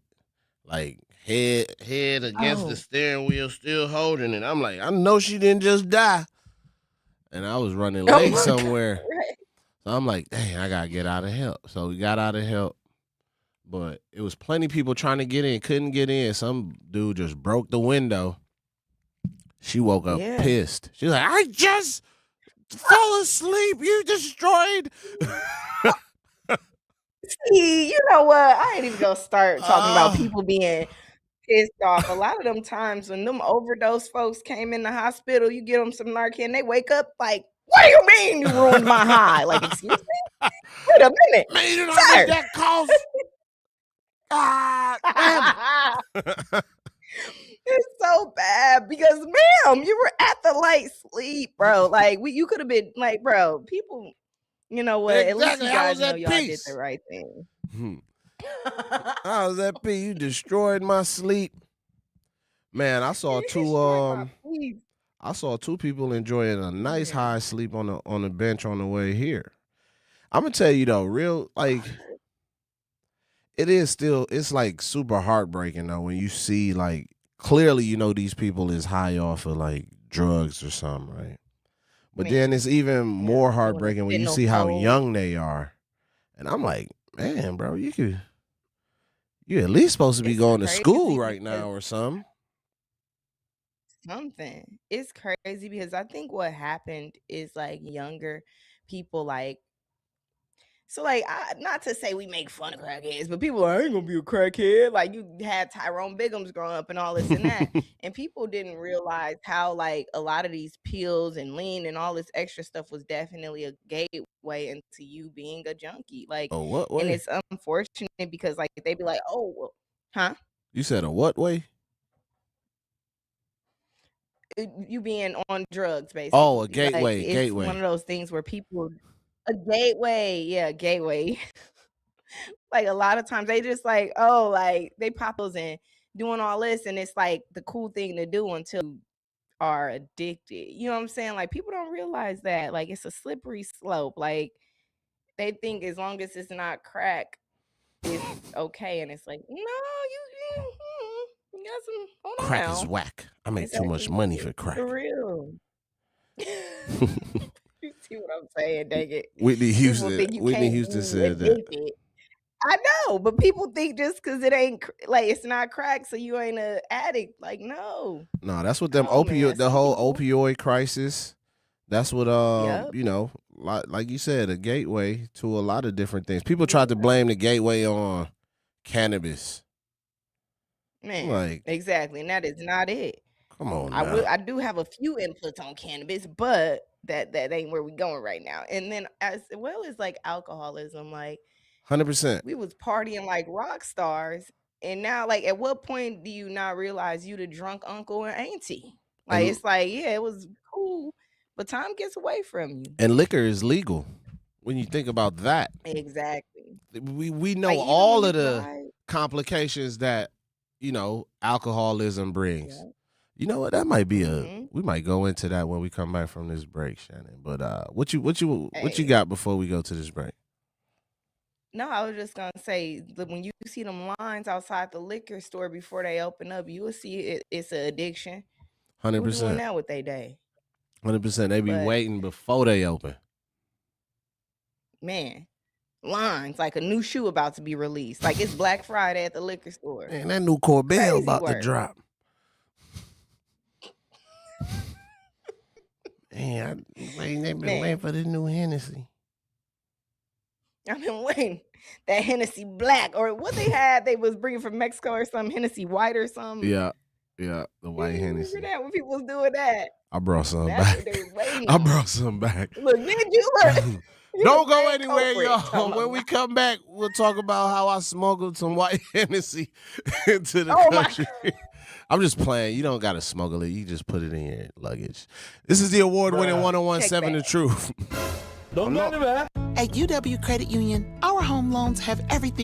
Head against the steering wheel, still holding it. I'm like, I know she didn't just die. And I was running late somewhere. Right. So I'm like, dang, I got to get out of help. So we got out of help. But it was plenty of people trying to get in, couldn't get in. Some dude just broke the window. She woke up pissed. She's like, I just fell asleep. You destroyed. See, you know what? I ain't even gonna start talking about people being pissed off. A lot of them times when them overdose folks came in the hospital, you give them some Narcan, they wake up what do you mean you ruined my high? Excuse me? Wait a minute. Man, you know Sir. that cost? Damn. It's so bad because, ma'am, you were at the light sleep, bro. You could have been bro, people, you know what? Exactly. At least you guys know y'all peace. did the right thing. How's that be? You destroyed my sleep. Man, I saw two people enjoying a nice high sleep on the bench on the way here. I'm gonna tell you though, it is still, it's super heartbreaking though when you see clearly these people is high off of drugs or something, right? But then it's even more heartbreaking when you see how young they are. And I'm like, man, bro, you at least supposed to be going to school right now or something. It's crazy because I think what happened is younger people So like, not to say we make fun of crackheads, but people are, I ain't gonna be a crackhead. Like you had Tyrone Biggums growing up and all this and that, and people didn't realize how like a lot of these pills and lean and all this extra stuff was definitely a gateway into you being a junkie. Like, Oh, what and way? it's unfortunate because like they be like, oh, well, huh? You said a what way? You being on drugs, Oh, a basically. Like gateway, it's one gateway. of those things where people a gateway, yeah, gateway. Like a lot of times they just like, oh, like they pop those and doing all this, and it's like the cool thing to do until you are addicted. You know what I'm saying? Like people don't realize that. Like it's a slippery slope. Like they think as long as it's not crack, it's okay. And it's like, no, you got some hold on Crack is now. whack. I make It's too much money for actually crack. for real. You see what I'm saying, dang it. Whitney People Houston. think you Whitney can't Houston be said that. addicted. I know, but people think just because it ain't like it's not crack, so you ain't a addict. Like, no. No, that's what them Oh man, the some whole people. opioid crisis. That's what Yep. you know, like you said, a gateway to a lot of different things. People tried to blame the gateway on cannabis. Man, Like, exactly. And that is not it. come on now. I do have a few inputs on cannabis, but that ain't where we going right now. And then as well as like alcoholism, like 100%. we was partying like rock stars. And now, like, at what point do you not realize you the drunk uncle and auntie? Like, And it's like, yeah, it was cool, but time gets away from you. and liquor is legal. When you think about that, Exactly. we know Like, even all when you of the drive. complications that, alcoholism brings. Yeah. You know what? That might be Mhm. we might go into that when we come back from this break, Shannon. But what you Hey. got before we go to this break? No, I was just gonna say, look, when you see them lines outside the liquor store before they open up, you will see it's an addiction. People doing 100%. that with their day. 100%. They be But waiting before they open. man, lines like a new shoe about to be released. Like it's Black Friday at the liquor store. Man, that new Corbell Crazy about to work. drop. Man, they've been waiting for this new Hennessy. I've been waiting. That Hennessy Black or what they had, they was bringing from Mexico or some Hennessy White or something. Yeah, the white Hennessy. Remember that when people was doing that? I brought some That's back. what they was waiting I on. brought some back. Look, did you look? You Don't the go main anywhere, culprit. y'all. Talking When about- we come back, we'll talk about how I smuggled some white Hennessy into the Oh my country. I'm just playing. You don't got to smuggle it. You just put it in your luggage. This is the award-winning 1017 The Truth. Don't go anywhere. At UW Credit Union, our home loans have everything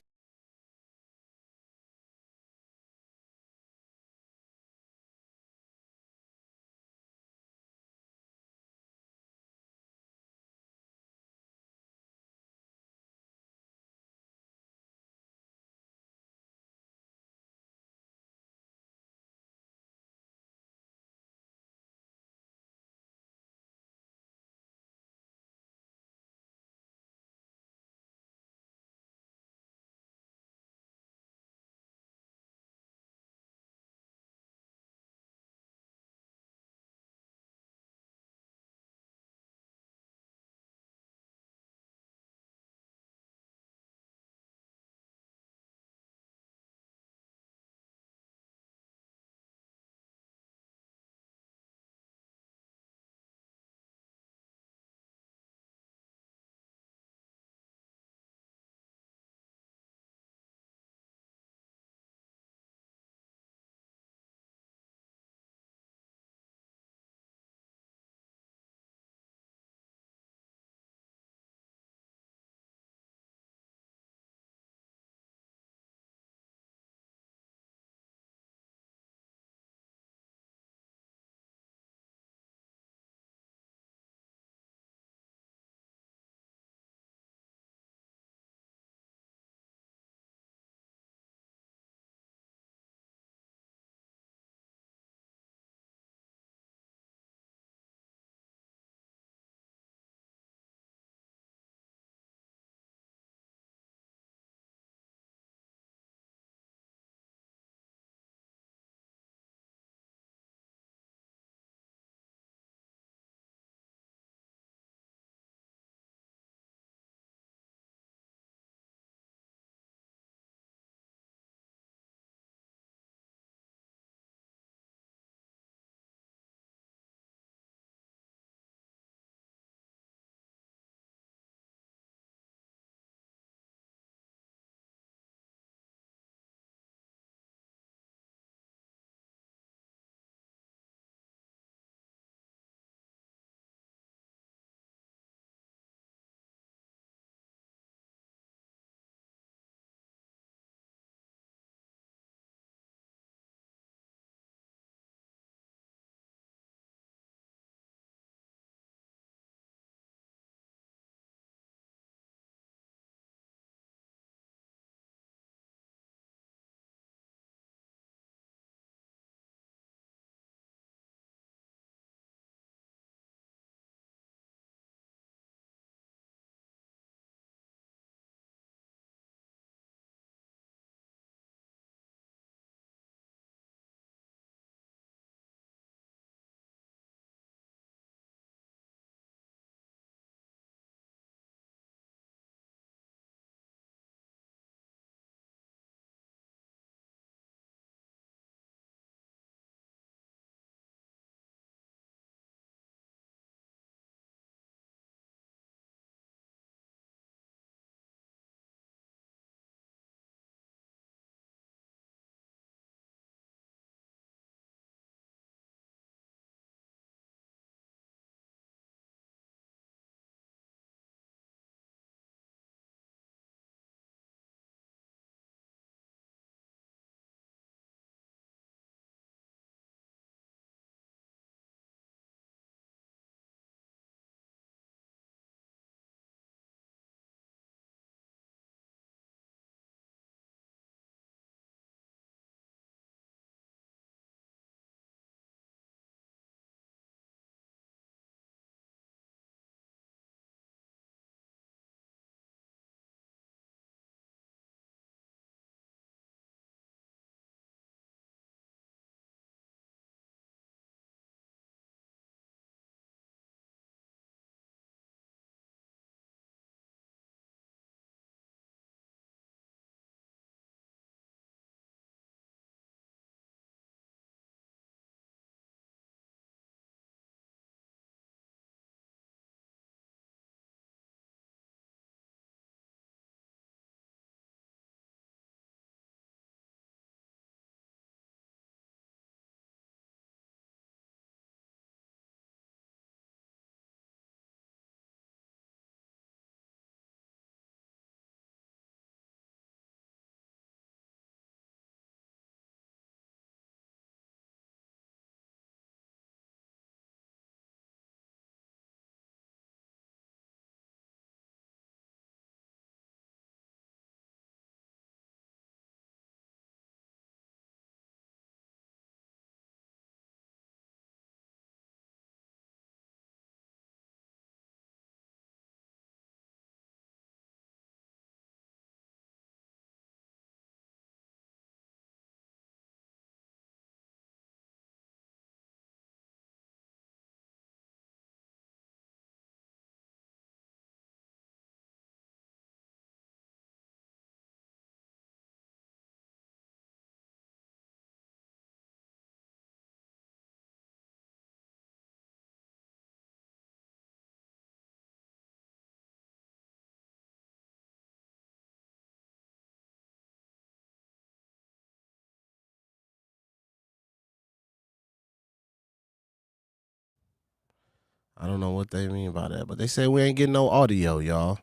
I don't know what they mean by that, but they say we ain't getting no audio, y'all.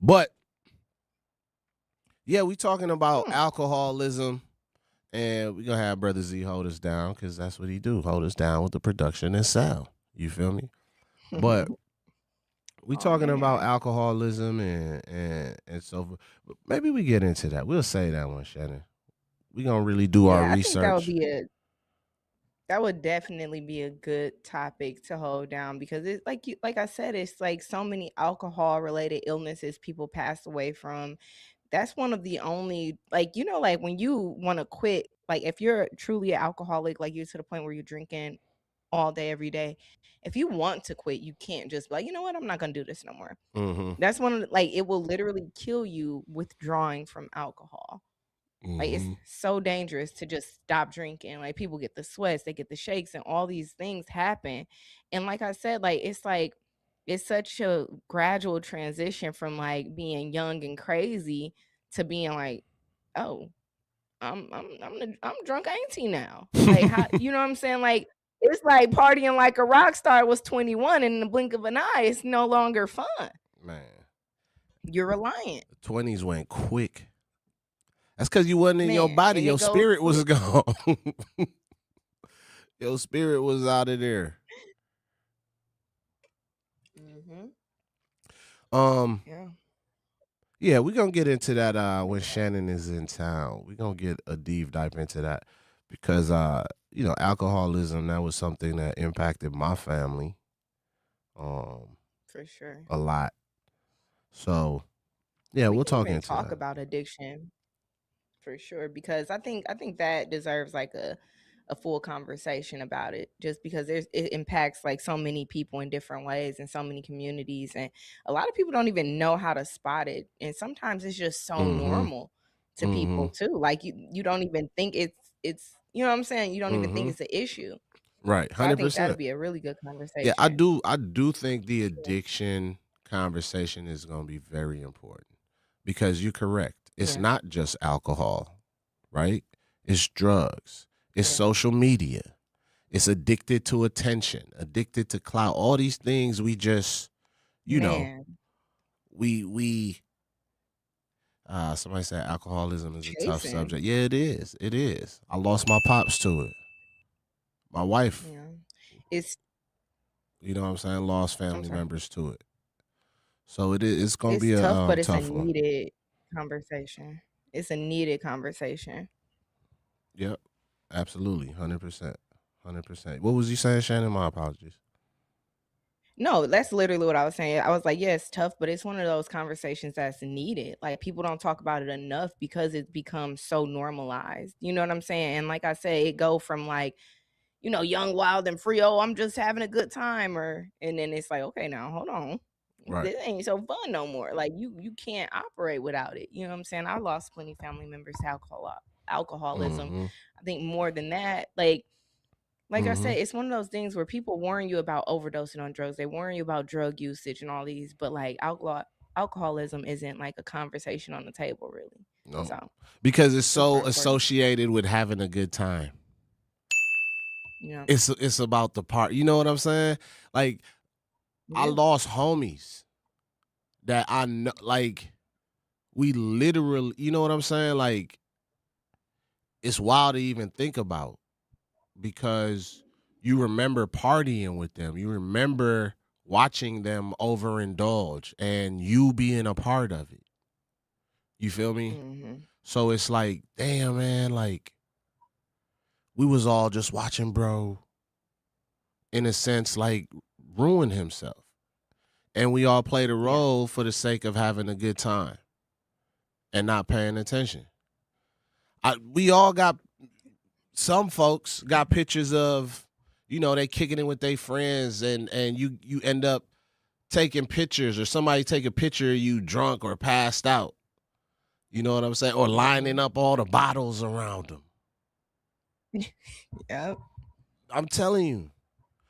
But yeah, we talking about alcoholism, and we gonna have Brother Z hold us down because that's what he do, hold us down with the production and sound. You feel me? But we talking about alcoholism and so forth. Maybe we get into that. We'll say that one, Shannon. We gonna really do our I think that would research. be that would definitely be a good topic to hold down because it's like I said, it's like so many alcohol related illnesses people pass away from. That's one of the only, like, like when you want to quit, like if you're truly an alcoholic, like you're to the point where you're drinking all day every day, if you want to quit, you can't just be like, you know what, I'm not gonna do this no more. Mm-hmm. That's one of the, like, it will literally kill you withdrawing from alcohol. Like it's so dangerous to just stop drinking. Like people get the sweats, they get the shakes, and all these things happen. And like I said, it's such a gradual transition from like being young and crazy to being like, oh, I'm drunk auntie now. Like how, you know what I'm saying? Like it's like partying like a rock star was 21 and in the blink of an eye, it's no longer fun. Man, you're reliant. The 20s went quick. That's because you wasn't in your body. and Your it goes spirit was quick. gone. Your spirit was out of there. Yeah, we're gonna get into that when Shannon is in town. We're gonna get a deep dive into that because alcoholism, that was something that impacted my family For sure. a lot. So yeah, we'll talk into talk that. about addiction for sure because I think that deserves like a full conversation about it, just because it impacts like so many people in different ways and so many communities, and a lot of people don't even know how to spot it, and sometimes it's just so normal to people too. Like you don't even think it's you know what I'm saying, you don't even think it's an issue. Right, So I think 100%. that'd be a really good conversation. Yeah, I do think the addiction conversation is going to be very important because you're correct. It's not just alcohol, right? It's drugs. It's social media. It's addicted to attention, addicted to clout. All these things we just, we somebody said alcoholism is a tough subject. Yeah, it is. It is. I lost my pops to it. My wife. Yeah. It's You know what I'm saying? Lost family members to it. So it's going to be a tough, but it's a tough one. needed conversation. It's a needed conversation. Yep. Absolutely. 100%. 100%. What was you saying, Shannon? My apologies. No, that's literally what I was saying. I was like, yeah, it's tough, but it's one of those conversations that's needed. Like people don't talk about it enough because it becomes so normalized. You know what I'm saying? And like I say, it go from like, young, wild, and free. Oh, I'm just having a good time, and then it's like, okay, now hold on, this ain't so fun no more. Like you can't operate without it. You know what I'm saying? I lost plenty of family members to alcoholism. I think more than that, like I said, it's one of those things where people warn you about overdosing on drugs. They warn you about drug usage and all these, but like alcoholism isn't like a conversation on the table, really. No, so, because it's so associated with having a good time. Yeah, it's about the part. You know what I'm saying? Like I lost homies that I know. Like we literally, you know what I'm saying? Like it's wild to even think about. Because you remember partying with them. You remember watching them overindulge and you being a part of it. You feel me? So it's like, damn, man, like we was all just watching bro, in a sense, like ruin himself. And we all played a role for the sake of having a good time and not paying attention. We all got... Some folks got pictures of, they kicking it with their friends and you end up taking pictures or somebody take a picture of you drunk or passed out. You know what I'm saying? Or lining up all the bottles around them. Yep. I'm telling you.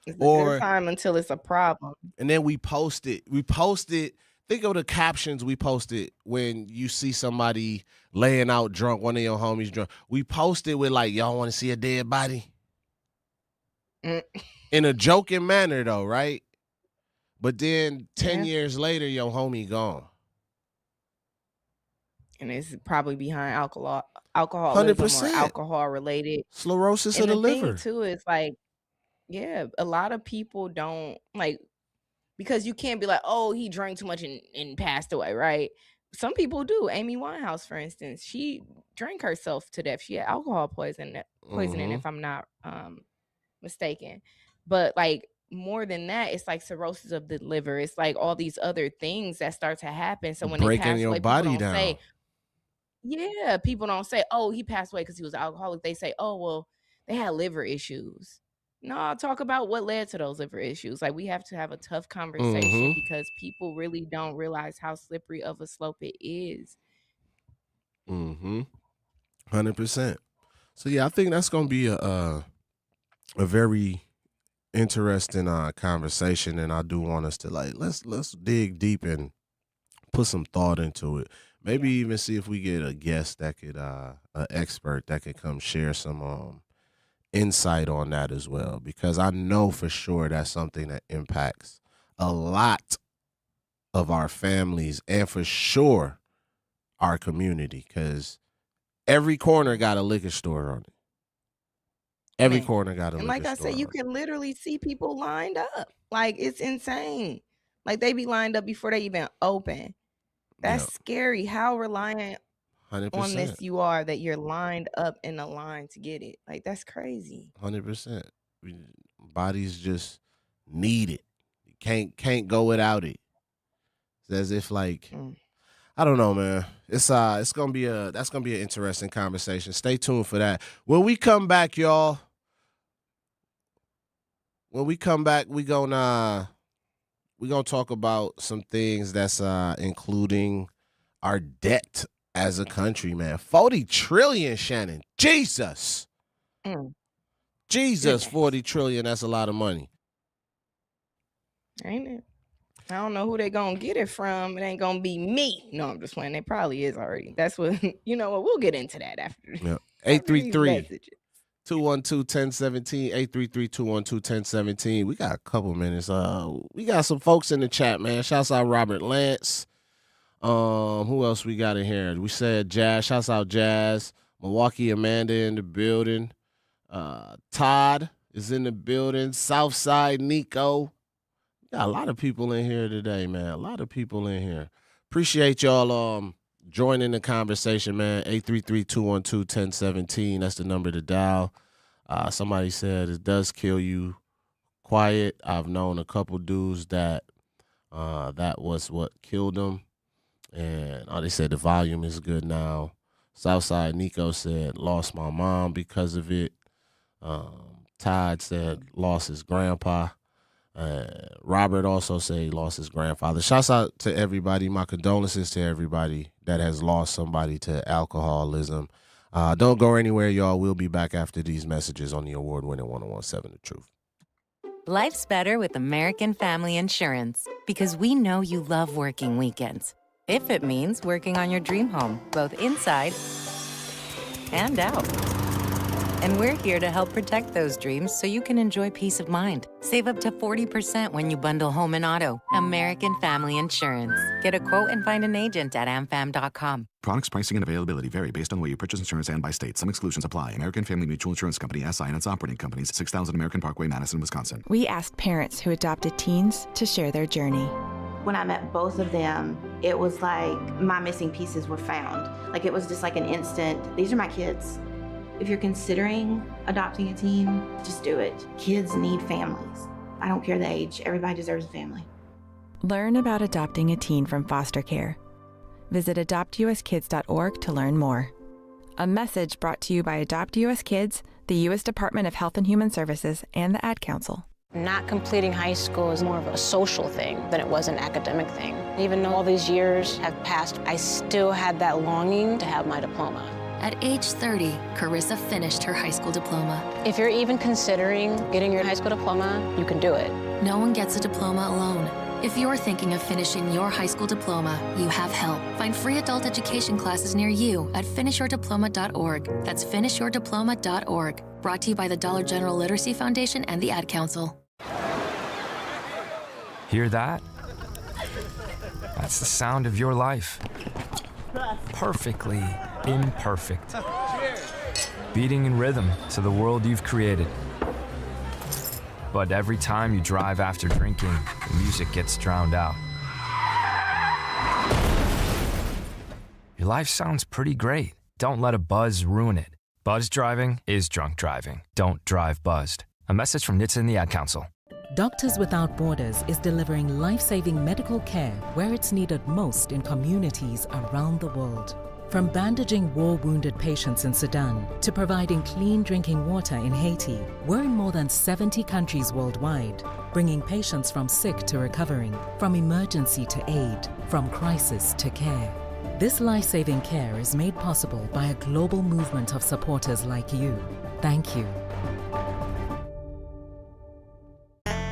It's a good time until it's a problem. And then we post it. Think of the captions we posted when you see somebody laying out drunk, one of your homies drunk. We posted with like, y'all want to see a dead body? In a joking manner though, right? But then 10 Yeah. years later, your homie gone. And it's probably behind alcoholism or 100%. alcohol related. Sclerosis of And the the thing liver. too is like, yeah, a lot of people don't like, because you can't be like, oh, he drank too much and passed away, right? Some people do. Amy Winehouse, for instance, she drank herself to death. She had alcohol poisoning, if I'm not mistaken. But like more than that, it's like cirrhosis of the liver. It's like all these other things that start to happen. So when they Breaking pass your away, body people don't down. say, yeah, people don't say, oh, he passed away because he was an alcoholic. They say, oh, well, they had liver issues. No, talk about what led to those liver issues. Like, we have to have a tough conversation because people really don't realize how slippery of a slope it is. 100%. So yeah, I think that's gonna be a very interesting conversation, and I do want us to like let's dig deep and put some thought into it. Maybe even see if we get a guest that could an expert that could come share some insight on that as well, because I know for sure that's something that impacts a lot of our families and for sure our community, because every corner got a liquor store on it. Every Man. corner got a And liquor like I store said, you on can literally see people lined up. Like, it's insane. Like, they be lined up before they even open. That's scary. How reliant it. on 100%. this you are that you're lined up in a line to get it. Like, that's crazy. 100%. Bodies just need it. You can't go without it. It's as if like I don't know, man. It's gonna be an interesting conversation. Stay tuned for that. When we come back, y'all. When we come back, we gonna talk about some things that's including our debt as a country, man. 40 trillion, Shannon. Jesus. Jesus, 40 trillion, that's a lot of money. Ain't it? I don't know who they gonna get it from. It ain't gonna be me. No, I'm just playing. It probably is already. That's what, you know what, we'll get into that after. Yeah. After these 833-212-1017. 833-212-1017. We got a couple minutes. We got some folks in the chat, man. Shouts out Robert Lance. Who else we got in here? We said Jazz. Shouts out Jazz. Milwaukee Amanda in the building. Todd is in the building. Southside Nico. Got a lot of people in here today, man. A lot of people in here. Appreciate y'all joining the conversation, man. 833-212-1017. That's the number to dial. Somebody said it does kill you quiet. I've known a couple dudes that was what killed them. And they said the volume is good now. Southside Nico said lost my mom because of it. Todd said lost his grandpa. Robert also said he lost his grandfather. Shouts out to everybody. My condolences to everybody that has lost somebody to alcoholism. Don't go anywhere, y'all. We'll be back after these messages on the award-winning 101.7 The Truth. Life's better with American Family Insurance because we know you love working weekends. If it means working on your dream home, both inside and out. And we're here to help protect those dreams so you can enjoy peace of mind. Save up to 40% when you bundle home and auto. American Family Insurance. Get a quote and find an agent at amfam.com. Products, pricing, and availability vary based on the way you purchase insurance and by state. Some exclusions apply. American Family Mutual Insurance Company, SI, and its operating companies, 6000 American Parkway, Madison, Wisconsin. We asked parents who adopted teens to share their journey. When I met both of them, it was like my missing pieces were found. Like it was just like an instant, these are my kids. If you're considering adopting a teen, just do it. Kids need families. I don't care the age. Everybody deserves a family. Learn about adopting a teen from foster care. Visit adoptuskids.org to learn more. A message brought to you by Adopt US Kids, the U.S. Department of Health and Human Services, and the Ad Council. Not completing high school is more of a social thing than it was an academic thing. Even though all these years have passed, I still had that longing to have my diploma. At age 30, Carissa finished her high school diploma. If you're even considering getting your high school diploma, you can do it. No one gets a diploma alone. If you're thinking of finishing your high school diploma, you have help. Find free adult education classes near you at finishyourdiploma.org. That's finishyourdiploma.org. Brought to you by the Dollar General Literacy Foundation and the Ad Council. Hear that? That's the sound of your life. Perfectly imperfect. Beating in rhythm to the world you've created. But every time you drive after drinking, the music gets drowned out. Your life sounds pretty great. Don't let a buzz ruin it. Buzz driving is drunk driving. Don't drive buzzed. A message from NHTSA and the Ad Council. Doctors Without Borders is delivering life-saving medical care where it's needed most in communities around the world. From bandaging war-wounded patients in Sudan to providing clean drinking water in Haiti, we're in more than 70 countries worldwide, bringing patients from sick to recovering, from emergency to aid, from crisis to care. This life-saving care is made possible by a global movement of supporters like you. Thank you.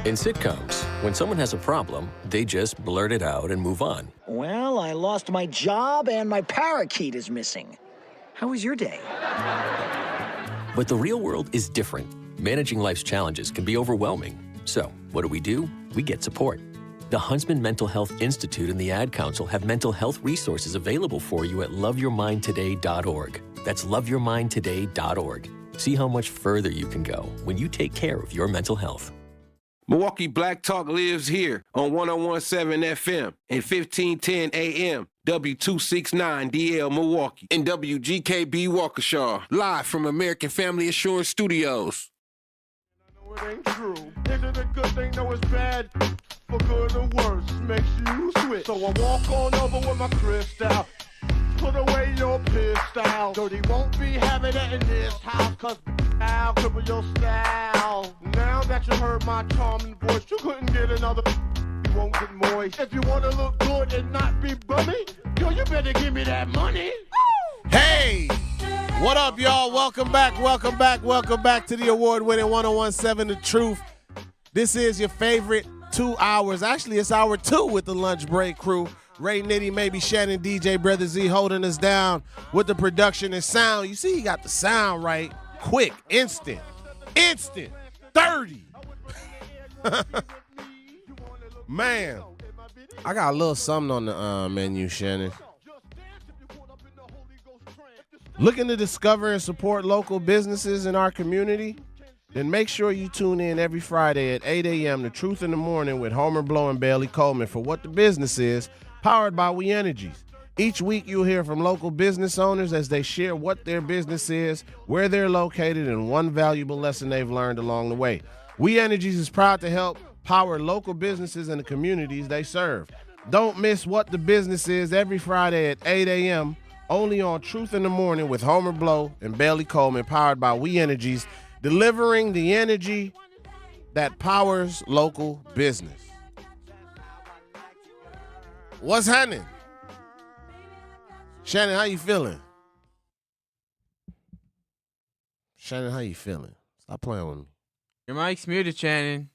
In sitcoms, when someone has a problem, they just blurt it out and move on. Well, I lost my job and my parakeet is missing. How was your day? But the real world is different. Managing life's challenges can be overwhelming. So, what do? We get support. The Huntsman Mental Health Institute and the Ad Council have mental health resources available for you at loveyourmindtoday.org. That's loveyourmindtoday.org. See how much further you can go when you take care of your mental health. Milwaukee Black Talk lives here on 101.7 FM and 1510 AM, W269DL Milwaukee, and WGKB Waukesha, live from American Family Assurance Studios. It ain't true. Is it a good thing? No, it's bad. For good or worse, makes you switch. So I walk on over with my crystal. Put away your pistol. Dirty won't be having it in this house, cause I'll cripple your style. Now that you heard my charming voice, you couldn't get another. You won't get moist. If you wanna look good and not be bummy, yo, you better give me that money. Hey! What up, y'all? Welcome back to the award-winning 101.7 The Truth. This is your favorite 2 hours. Actually, it's hour 2 with the lunch break crew. Ray Nitty, maybe Shannon, DJ, Brother Z holding us down with the production and sound. You see, he got the sound right. Quick, instant, 30. Man, I got a little something on the menu, Shannon. Looking to discover and support local businesses in our community? Then make sure you tune in every Friday at 8 a.m. to Truth in the Morning with Homer Blow and Bailey Coleman for What the Business Is, powered by We Energies. Each week you'll hear from local business owners as they share what their business is, where they're located, and one valuable lesson they've learned along the way. We Energies is proud to help power local businesses in the communities they serve. Don't miss What the Business Is every Friday at 8 a.m. only on Truth in the Morning with Homer Blow and Bailey Coleman, powered by We Energies, delivering the energy that powers local business. What's happening? Shannon, how you feeling? Shannon, how you feeling? Stop playing with me. Your mic's muted, Shannon.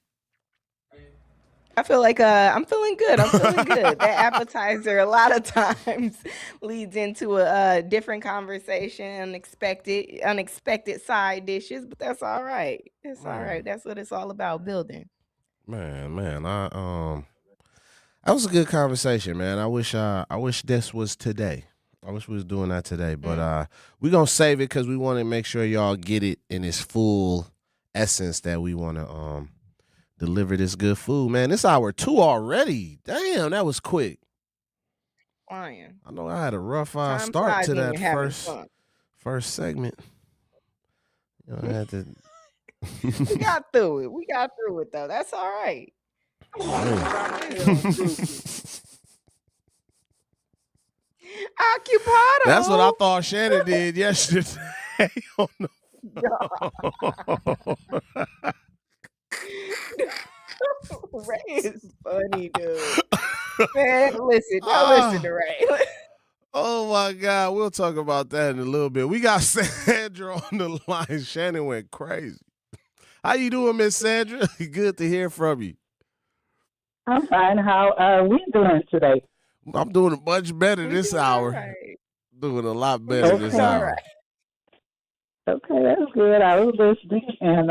I feel like I'm feeling good. That appetizer a lot of times leads into a different conversation, unexpected side dishes, but that's all right. It's all right. That's what it's all about, building. Man, that was a good conversation, man. I wish this was today. I wish we was doing that today, but we're going to save it because we want to make sure y'all get it in its full essence that we want to deliver this good food. Man, this hour 2 already. Damn, that was quick. Flying. I know I had a rough start to that first segment. You know, I had to... We got through it, though. That's all right. Occupado. That's what I thought Shannon did yesterday. On the Ray is funny, dude. Man, listen to Ray. Oh my God, we'll talk about that in a little bit. We got Sandra on the line. Shannon went crazy. How you doing, Miss Sandra? Good to hear from you. I'm fine. How are we doing today? I'm doing much better this hour. Right. Doing a lot better this hour. Right. Okay, that's good. I was listening, and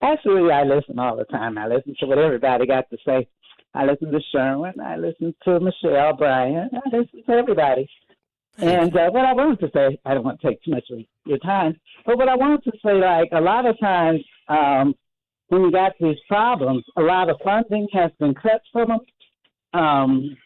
actually, I listen all the time. I listen to what everybody got to say. I listen to Sherwin. I listen to Michelle, Brian. I listen to everybody. And what I wanted to say, I don't want to take too much of your time, but what I wanted to say, like, a lot of times when you got these problems, a lot of funding has been cut from them.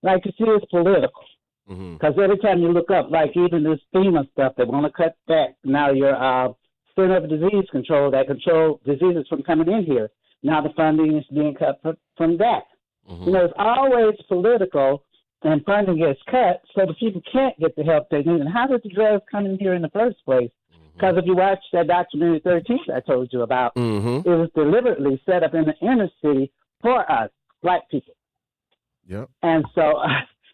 Like you see, it's political. Because every time you look up, like even this FEMA stuff, they want to cut that. Now your Center of Disease Control, that control diseases from coming in here. Now the funding is being cut from that. You know, it's always political, and funding gets cut, so the people can't get the help they need. And how did the drugs come in here in the first place? Because if you watch that documentary 13 I told you about, it was deliberately set up in the inner city for us, black people. Yep. And so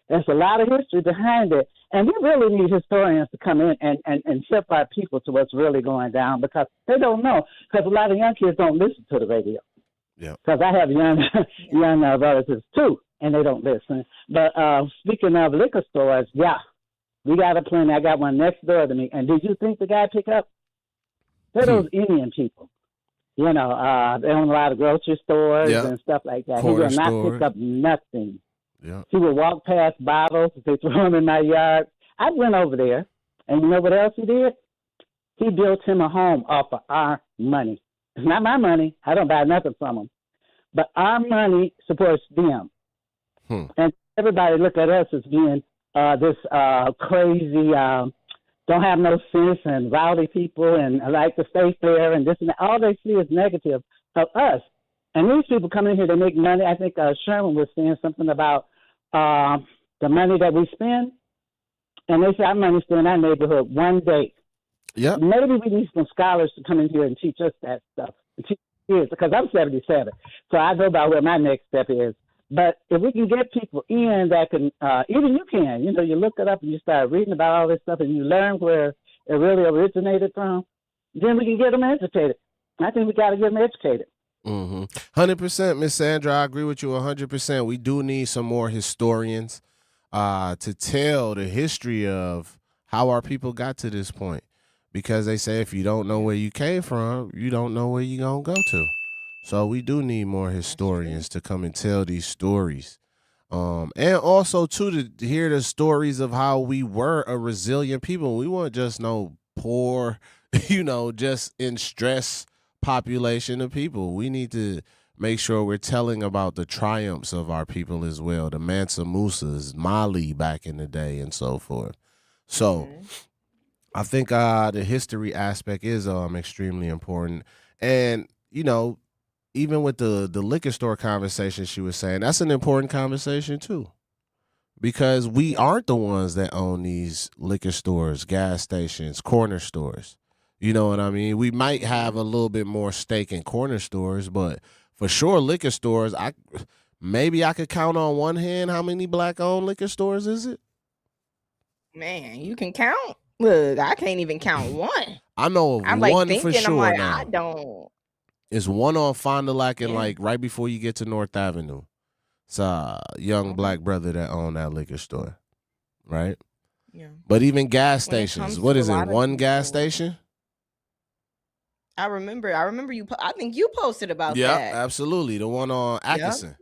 there's a lot of history behind it. And we really need historians to come in and tip our people to what's really going down, because they don't know. Because a lot of young kids don't listen to the radio. Yeah. Because I have young relatives too, and they don't listen. But speaking of liquor stores, yeah, we got a plenty. I got one next door to me. And did you think the guy pick up? They're those Indian people. You know, they own a lot of grocery stores and stuff like that. Corner he will not pick up nothing. Yeah. He would walk past bottles. They throw them in my yard. I went over there, and you know what else he did? He built him a home off of our money. It's not my money. I don't buy nothing from him. But our money supports them. And everybody look at us as being this crazy, don't have no sense and rowdy people and like to stay fair and this and that. All they see is negative of us. And these people come in here, they make money. I think Sherman was saying something about the money that we spend. And they say our money stay in our neighborhood one day. Yeah. Maybe we need some scholars to come in here and teach us that stuff. Because I'm 77. So I go by where my next step is. But if we can get people in that can, even you can, you know, you look it up and you start reading about all this stuff and you learn where it really originated from, then we can get them educated. I think we got to get them educated. 100%, Miss Sandra. I agree with you 100%. We do need some more historians to tell the history of how our people got to this point. Because they say if you don't know where you came from, you don't know where you're going to go to. So we do need more historians to come and tell these stories. And also, too, to hear the stories of how we were a resilient people. We weren't just no poor, you know, just in stress population of people. We need to make sure we're telling about the triumphs of our people as well. The Mansa Musas, Mali back in the day and so forth. So I think the history aspect is extremely important. And, you know, even with the liquor store conversation she was saying, that's an important conversation too. Because we aren't the ones that own these liquor stores, gas stations, corner stores. You know what I mean? We might have a little bit more stake in corner stores, but for sure liquor stores, maybe I could count on one hand how many black-owned liquor stores is it? Man, you can count. Look, I can't even count one. I know of I'm one like for thinking, sure I'm like, now. I don't. It's one on Fond du Lac and like right before you get to North Avenue. It's a young black brother that owned that liquor store, right? Yeah. But even gas When it stations, comes what to is a it? lot of One gas people- station? I remember you. I think you posted about Yeah, that. absolutely. The one on Yep. Atkinson.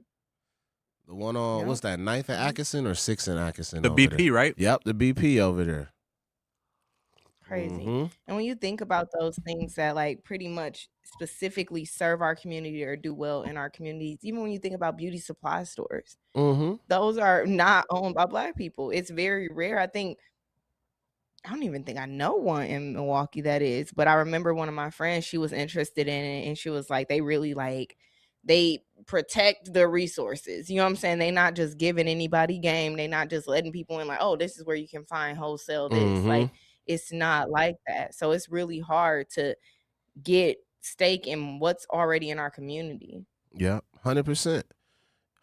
The one on what's that? 9th and Atkinson or 6th and Atkinson? The over BP, there? right? Yep, the BP over there. Crazy. Mhm. And when you think about those things that like pretty much specifically serve our community or do well in our communities, even when you think about beauty supply stores, those are not owned by black people. It's very rare. I don't even think I know one in Milwaukee that is, but I remember one of my friends, she was interested in it and she was like, they really they protect the resources. You know what I'm saying? They not just giving anybody game. They not just letting people in like, oh, this is where you can find wholesale this. Like, it's not like that. So it's really hard to get stake in what's already in our community. Yeah, 100%.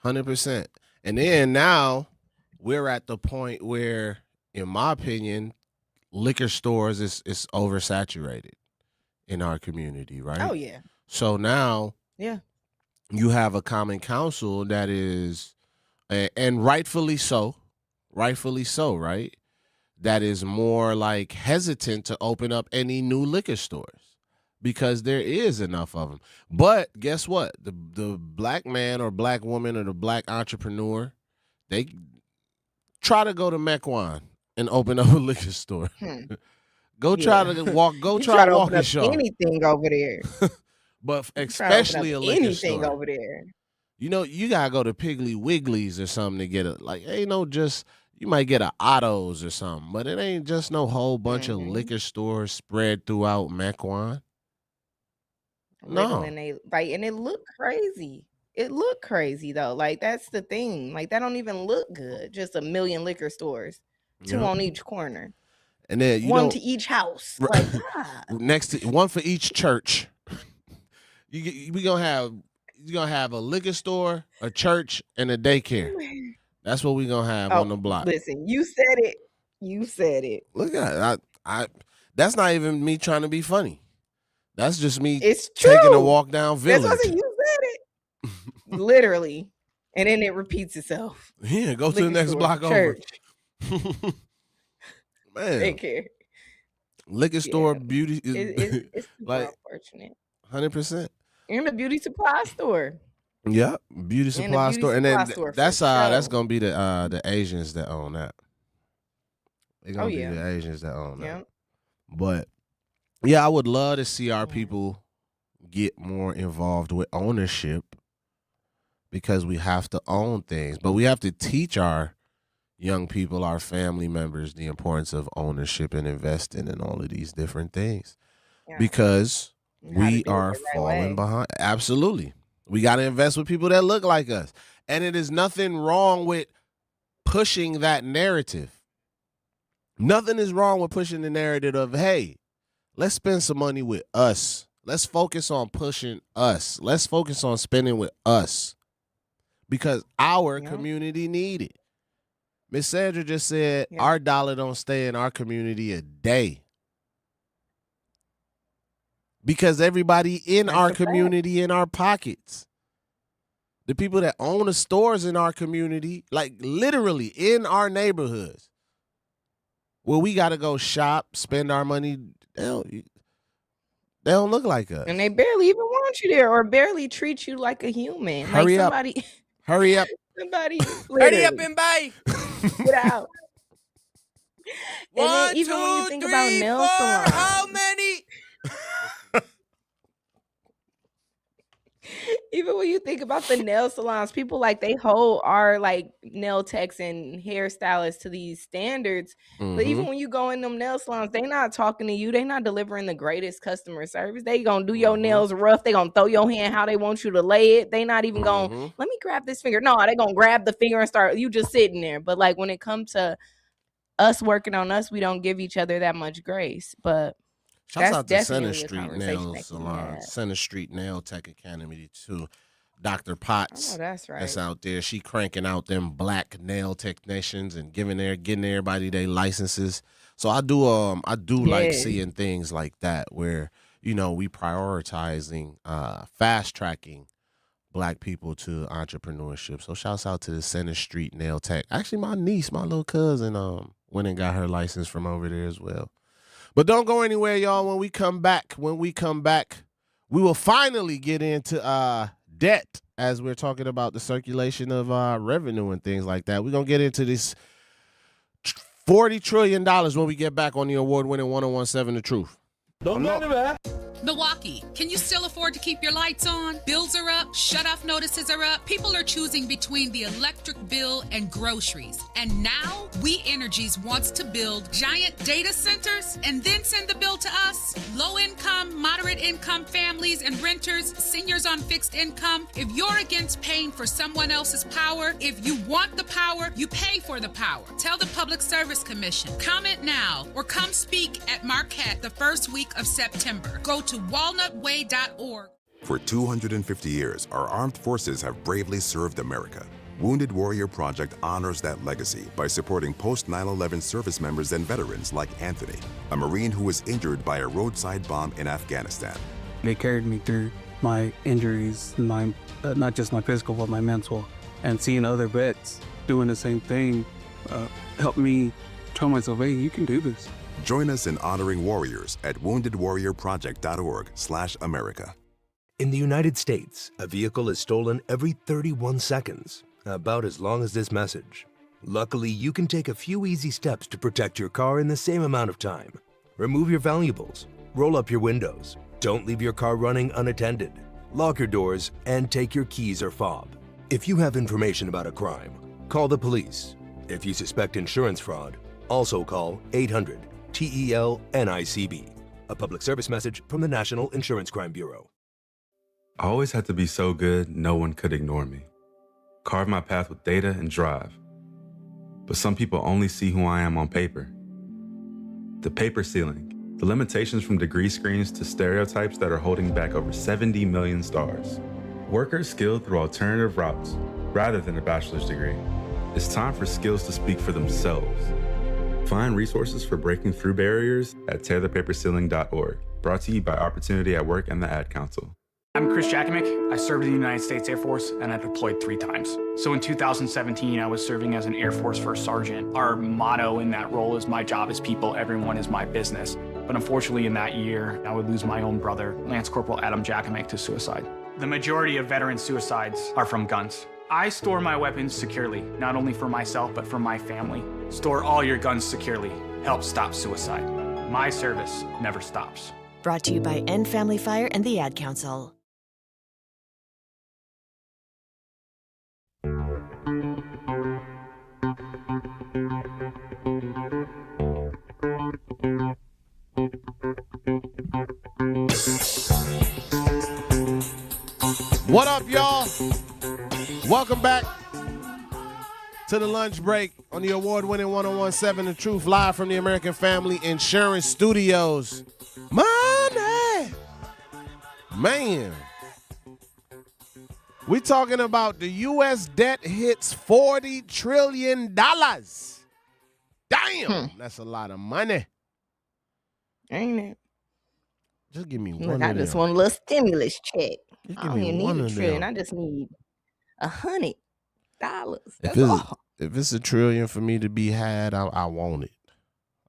100%. And then now we're at the point where, in my opinion, liquor stores is oversaturated in our community, right? Oh, yeah. So now Yeah. you have a common council that is, and rightfully so, right? That is more like hesitant to open up any new liquor stores because there is enough of them. But guess what? The black man or black woman or the black entrepreneur, they try to go to Mech and open up a liquor store. Go try to walk. Go You try to walking open up show. anything over there. But You try to open especially up a liquor anything store. over there. You know, you gotta go to Piggly Wiggly's or something to get you might get a Otto's or something, but it ain't just no whole bunch of liquor stores spread throughout Mequon. No. And and it looked crazy. It looked crazy though. Like that's the thing. Like that don't even look good. Just a million liquor stores, 2 on each corner, And then one to each house. Like next to one for each church. You're gonna have a liquor store, a church, and a daycare. That's what we're gonna have on the block. Listen, you said it. You said it. Look at I that's not even me trying to be funny. That's just me It's true. taking a walk down Village. That's what I said. You said it. Literally. And then it repeats itself. Yeah, go to the Liquor next store, block church. over. Man. Daycare. Liquor store, beauty It's super like unfortunate. 100%. And the beauty supply store. Yeah, beauty supply beauty store, and supply then store for that's sure. gonna be the Asians that own that. They're gonna Oh, be yeah. the Asians that own that. Yeah. But yeah, I would love to see our people get more involved with ownership because we have to own things, but we have to teach our young people, our family members, the importance of ownership and investing in all of these different things because we are falling behind. Absolutely. We got to invest with people that look like us. And it is nothing wrong with pushing that narrative. Nothing is wrong with pushing the narrative of, hey, let's spend some money with us. Let's focus on pushing us. Let's focus on spending with us because our community need it. Miss Sandra just said our dollar don't stay in our community a day. Because everybody in our community in our pockets. The people that own the stores in our community, like literally in our neighborhoods, where we got to go shop, spend our money, they don't look like us. And they barely even want you there or barely treat you like a human. Hurry up. Hurry up. Somebody Hurry up and buy. Get out. And then 1, even 2, when you think 3, about nail 4, salons, how many? even when you think about the nail salons, people like they hold our like nail techs and hairstylists to these standards. But even when you go in them nail salons, they not talking to you. They not delivering the greatest customer service. They gonna do your nails rough. They gonna throw your hand how they want you to lay it. They not even gonna let me grab this finger. No, they gonna grab the finger and start you just sitting there. But like when it comes to us working on us, we don't give each other that much grace. But Shouts out to definitely Center a Street conversation Nail that can be Salon, had. Center Street Nail Tech Academy too. Dr. Potts, Oh, that's right. that's out there. She cranking out them black nail technicians and getting everybody their licenses. So I do like Yeah. seeing things like that where we prioritizing fast tracking black people to entrepreneurship. So shouts out to the Center Street Nail Tech. Actually, my niece, my little cousin, went and got her license from over there as well. But don't go anywhere, y'all. When we come back, we will finally get into debt as we're talking about the circulation of revenue and things like that. We're going to get into this $40 trillion when we get back on the award-winning 1017 The Truth. Don't go anywhere. Milwaukee, can you still afford to keep your lights on? Bills are up, shut-off notices are up. People are choosing between the electric bill and groceries. And now, We Energies wants to build giant data centers and then send the bill to us. Low-income, moderate-income families and renters, seniors on fixed income. If you're against paying for someone else's power, if you want the power, you pay for the power. Tell the Public Service Commission. Comment now or come speak at Marquette the first week of September. Go to walnutway.org. For 250 years, our armed forces have bravely served America. Wounded Warrior Project honors that legacy by supporting post-9/11 service members and veterans like Anthony, a Marine who was injured by a roadside bomb in Afghanistan. They carried me through my injuries, not just my physical, but my mental. And seeing other vets doing the same thing helped me tell myself, hey, you can do this. Join us in honoring warriors at woundedwarriorproject.org/America. In the United States, a vehicle is stolen every 31 seconds, about as long as this message. Luckily, you can take a few easy steps to protect your car in the same amount of time. Remove your valuables, roll up your windows, don't leave your car running unattended, lock your doors, and take your keys or fob. If you have information about a crime, call the police. If you suspect insurance fraud, also call 800-TEL-NICB. A public service message from the National Insurance Crime Bureau. I always had to be so good, no one could ignore me. Carve my path with data and drive. But some people only see who I am on paper. The paper ceiling, the limitations from degree screens to stereotypes that are holding back over 70 million stars. Workers skilled through alternative routes, rather than a bachelor's degree. It's time for skills to speak for themselves. Find resources for breaking through barriers at tearthepaperceiling.org. Brought to you by Opportunity at Work and the Ad Council. I'm Chris Jakimick. I served in the United States Air Force and I deployed 3 times. So in 2017, I was serving as an Air Force First Sergeant. Our motto in that role is my job is people, everyone is my business. But unfortunately in that year, I would lose my own brother, Lance Corporal Adam Jakimick, to suicide. The majority of veteran suicides are from guns. I store my weapons securely, not only for myself, but for my family. Store all your guns securely. Help stop suicide. My service never stops. Brought to you by End Family Fire and the Ad Council. What up, y'all? Welcome back to the lunch break on the award-winning 1017 The Truth, live from the American Family Insurance Studios. Money! Man. We talking about the U.S. debt hits $40 trillion. Damn, that's a lot of money. Ain't it? Just give me one Look, of I just them. want a little stimulus check. Just I give don't me even one need a of trillion. them. I just need $100. That's If all. it's a trillion for me to be had, I want it.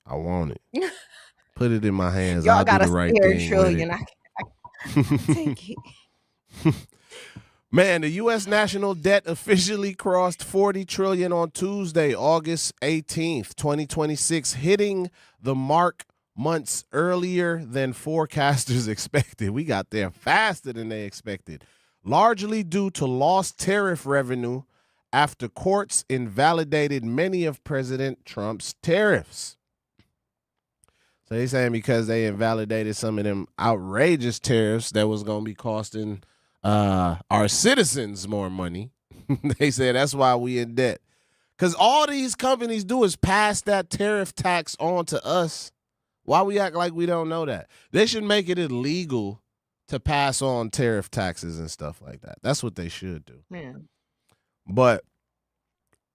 I want it. Put it in my hands. Y'all I'll got do a the right spare thing trillion. with I take it. it. Man, the U.S. national debt officially crossed $40 trillion on Tuesday, August 18th, 2026, hitting the mark months earlier than forecasters expected. We got there faster than they expected, largely due to lost tariff revenue after courts invalidated many of President Trump's tariffs. So they saying because they invalidated some of them outrageous tariffs that was going to be costing our citizens more money, they said that's why we in debt. Because all these companies do is pass that tariff tax on to us. Why we act like we don't know that? They should make it illegal to pass on tariff taxes and stuff like that. That's what they should do. Man. But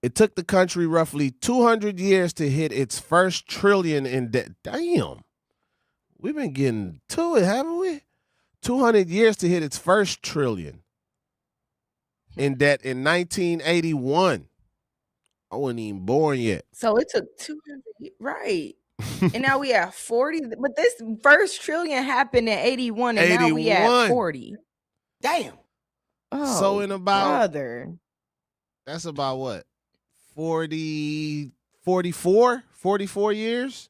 it took the country roughly 200 years to hit its first trillion in debt. Damn. We've been getting to it, haven't we? 200 years to hit its first trillion in debt in 1981. I wasn't even born yet. So it took 200, right? And now we have 40. But this first trillion happened in 81, and now we at 40. Damn. Oh, So in about, brother. that's about what? 44 years?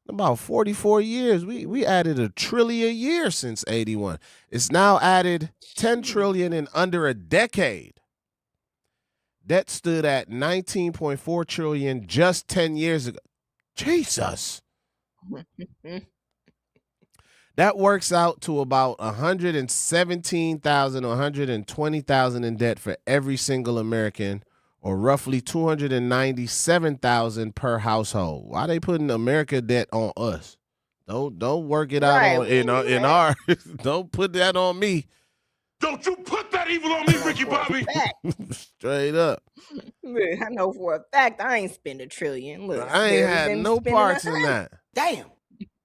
About 44 years. We added $1 trillion a year since 81. It's now added 10 trillion in under a decade. Debt stood at 19.4 trillion just 10 years ago. Jesus. That works out to about 117,000 or 120,000 in debt for every single American, or roughly 297,000 per household. Why they putting America debt on us? Don't work it out Right, in our don't put that on me. Don't you put that evil on me, Ricky Bobby. Straight up. Look, I know for a fact I ain't spend $1 trillion. Look, I ain't barely had been no spending parts in 100. that. Damn.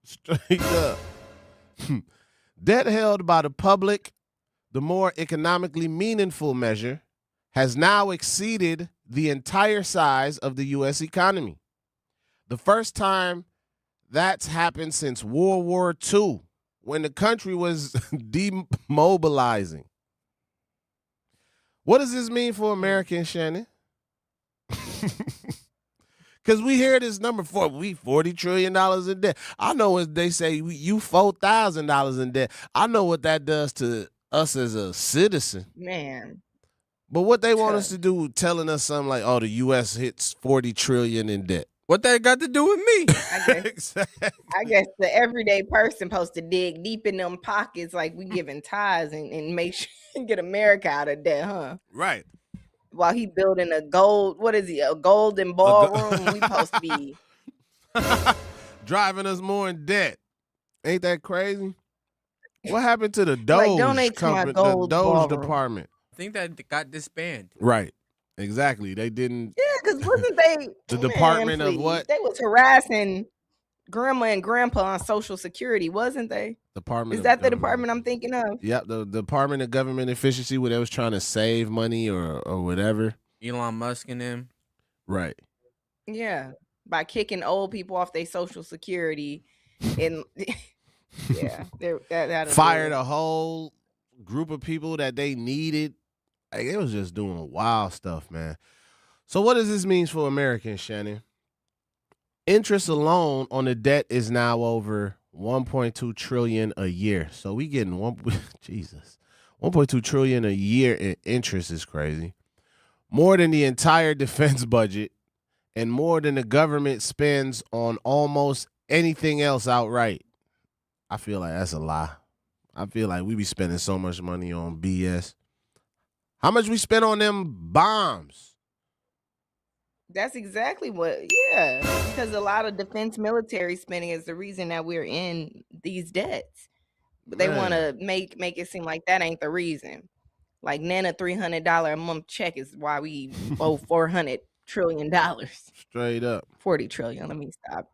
Straight up. Debt held by the public, the more economically meaningful measure, has now exceeded the entire size of the U.S. economy. The first time that's happened since World War II, when the country was demobilizing. What does this mean for Americans, Shannon? Because we hear this number we $40 trillion in debt. I know when they say you $4,000 in debt. I know what that does to us as a citizen. Man. But what they want us to do, telling us something like, oh, the U.S. hits $40 trillion in debt. What that got to do with me? I guess the everyday person supposed to dig deep in them pockets like we giving tithes and make sure get America out of debt, huh? Right. While he building a golden ballroom, we supposed to be driving us more in debt. Ain't that crazy? What happened to the Doge like, donate to my gold the Doge ballroom. department? I think that got disbanded. Right. Exactly. They didn't. Yeah, because wasn't they the department of what? They was harassing grandma and grandpa on Social Security, wasn't they? Department. Is that the department I'm thinking of? Yep, the Department of Government Efficiency, where they was trying to save money or whatever. Elon Musk and them. Right. Yeah, by kicking old people off their Social Security, and yeah, that fired a whole group of people that they needed. Like, it was just doing wild stuff, man. So what does this mean for Americans, Shannon? Interest alone on the debt is now over $1.2 trillion a year. So we getting $1.2 trillion a year in interest is crazy. More than the entire defense budget and more than the government spends on almost anything else outright. I feel like that's a lie. I feel like we be spending so much money on BS. How much we spend on them bombs? That's exactly what, yeah, because a lot of defense military spending is the reason that we're in these debts. But they want to make it seem like that ain't the reason. Like, Nana $300 a month check is why we owe $400 trillion. Straight up. 40 trillion. Let me stop.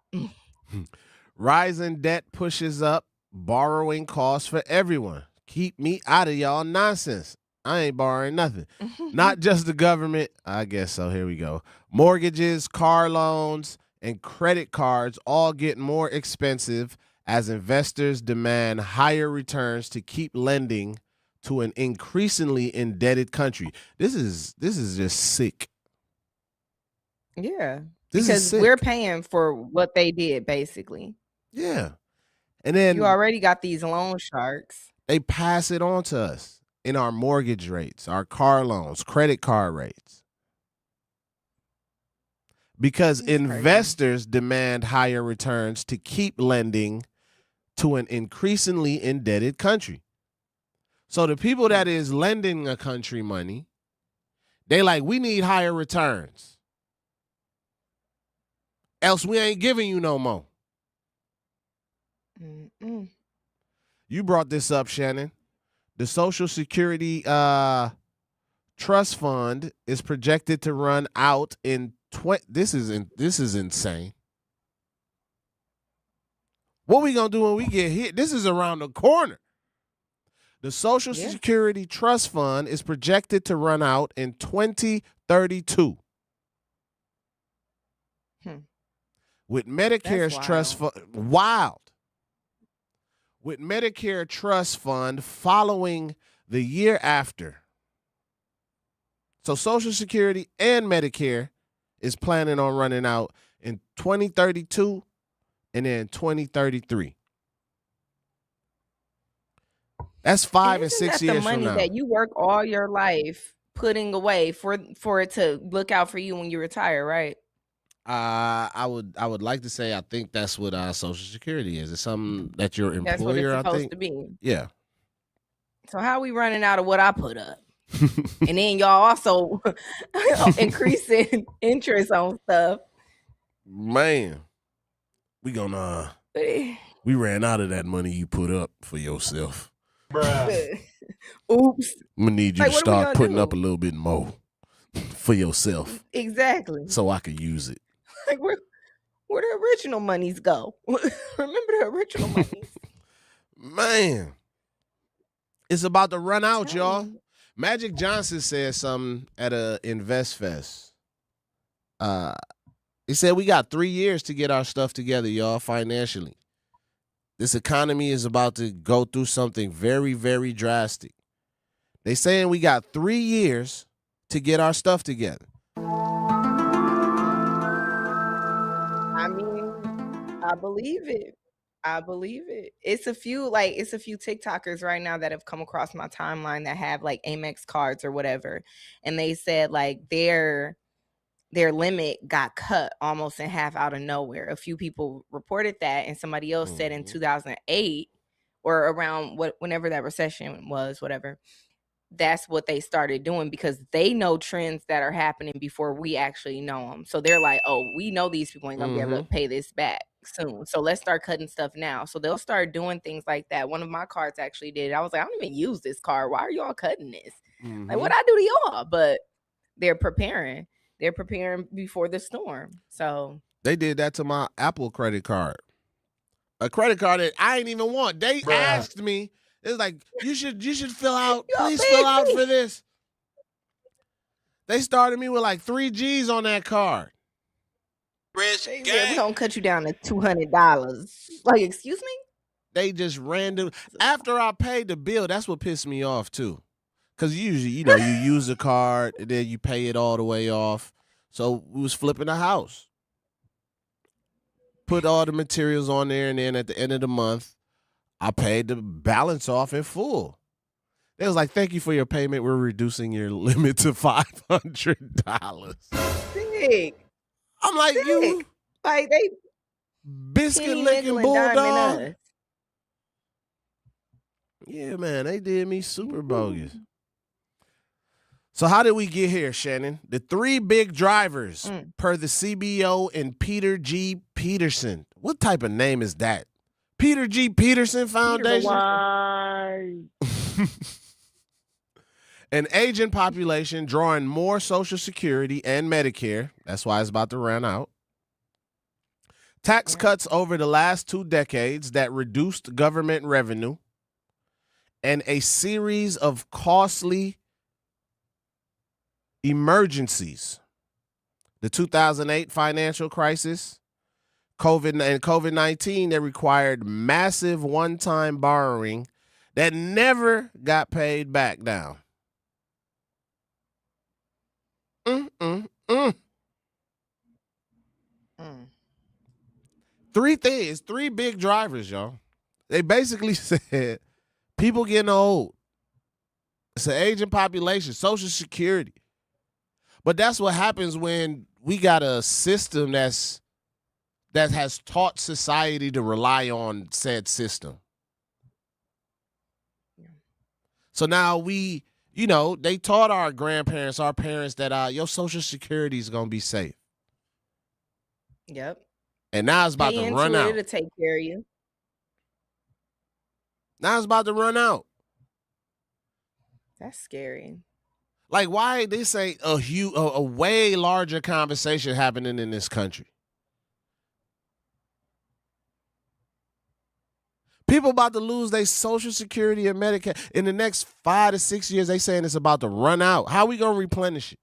Rising debt pushes up borrowing costs for everyone. Keep me out of y'all nonsense. I ain't borrowing nothing. Not just the government. I guess so. Here we go. Mortgages, car loans, and credit cards all get more expensive as investors demand higher returns to keep lending to an increasingly indebted country. This is just sick. Yeah. This is because sick. we're paying for what they did, basically. Yeah. And then you already got these loan sharks. They pass it on to us in our mortgage rates, our car loans, credit card rates. Because investors demand higher returns to keep lending to an increasingly indebted country. So the people that is lending a country money, they like, we need higher returns. Else we ain't giving you no more. Mm-mm. You brought this up, Shannon. The Social Security Trust Fund is projected to run out in This is insane. What we gonna do when we get hit? This is around the corner. The Social Security Trust Fund is projected to run out in 2032. With Medicare's trust fund, wild. With Medicare Trust Fund following the year after. So Social Security and Medicare is planning on running out in 2032 and then 2033. That's 5 and 6 years from now. The money that you work all your life putting away for it to look out for you when you retire, right? I would like to say I think that's what Social Security is. It's something that your employer, that's what it's supposed I think. To be. Yeah. So how are we running out of what I put up? And then y'all also increasing interest on stuff. Man, we ran out of that money you put up for yourself. Bruh. Oops. I'm gonna need you to start putting up a little bit more for yourself. Exactly. So I could use it. Like where the original monies go? Remember the original monies? Man, it's about to run out, y'all. Magic Johnson said something at a Invest Fest. He said we got 3 years to get our stuff together, y'all, financially. This economy is about to go through something very, very drastic. They saying we got 3 years to get our stuff together. I mean, I believe it. I believe it. It's a few TikTokers right now that have come across my timeline that have like Amex cards or whatever. And they said like their limit got cut almost in half out of nowhere. A few people reported that, and somebody else said in 2008 or around whenever that recession was, whatever, that's what they started doing because they know trends that are happening before we actually know them. So they're like, oh, we know these people ain't gonna be able to pay this back soon. So let's start cutting stuff now. So they'll start doing things like that. One of my cards actually did. I was like, I don't even use this card. Why are y'all cutting this? Like, what I do to y'all? But they're preparing. They're preparing before the storm. So they did that to my Apple credit card. A credit card that I ain't even want. They asked me. It's like, you should fill out, please fill out for this. They started me with like 3 G's on that card. We're gonna cut you down to $200. Like, excuse me? They just random. After I paid the bill, that's what pissed me off too. Because usually, you use the card and then you pay it all the way off. So we was flipping the house. Put all the materials on there, and then at the end of the month, I paid the balance off in full. They was like, thank you for your payment. We're reducing your limit to $500. Sick. I'm like, Sick. you like they biscuit licking bulldog. Yeah, man, they did me super bogus. So how did we get here, Shannon? The 3 big drivers per the CBO and Peter G. Peterson. What type of name is that? Peter G. Peterson Foundation? An aging population drawing more Social Security and Medicare. That's why it's about to run out. Tax cuts over the last 2 decades that reduced government revenue. And a series of costly emergencies. The 2008 financial crisis, COVID-19 that required massive one-time borrowing that never got paid back down. 3 things, 3 big drivers, y'all. They basically said people getting old. It's an aging population, Social Security. But that's what happens when we got a system that has taught society to rely on said system. So now they taught our grandparents, our parents that your Social Security is going to be safe. Yep. And now it's about to run out. It'll take care of you. Now it's about to run out. That's scary. Like, why this ain't a way larger conversation happening in this country? People about to lose their Social Security and Medicare in the next 5 to 6 years. They saying it's about to run out. How we gonna replenish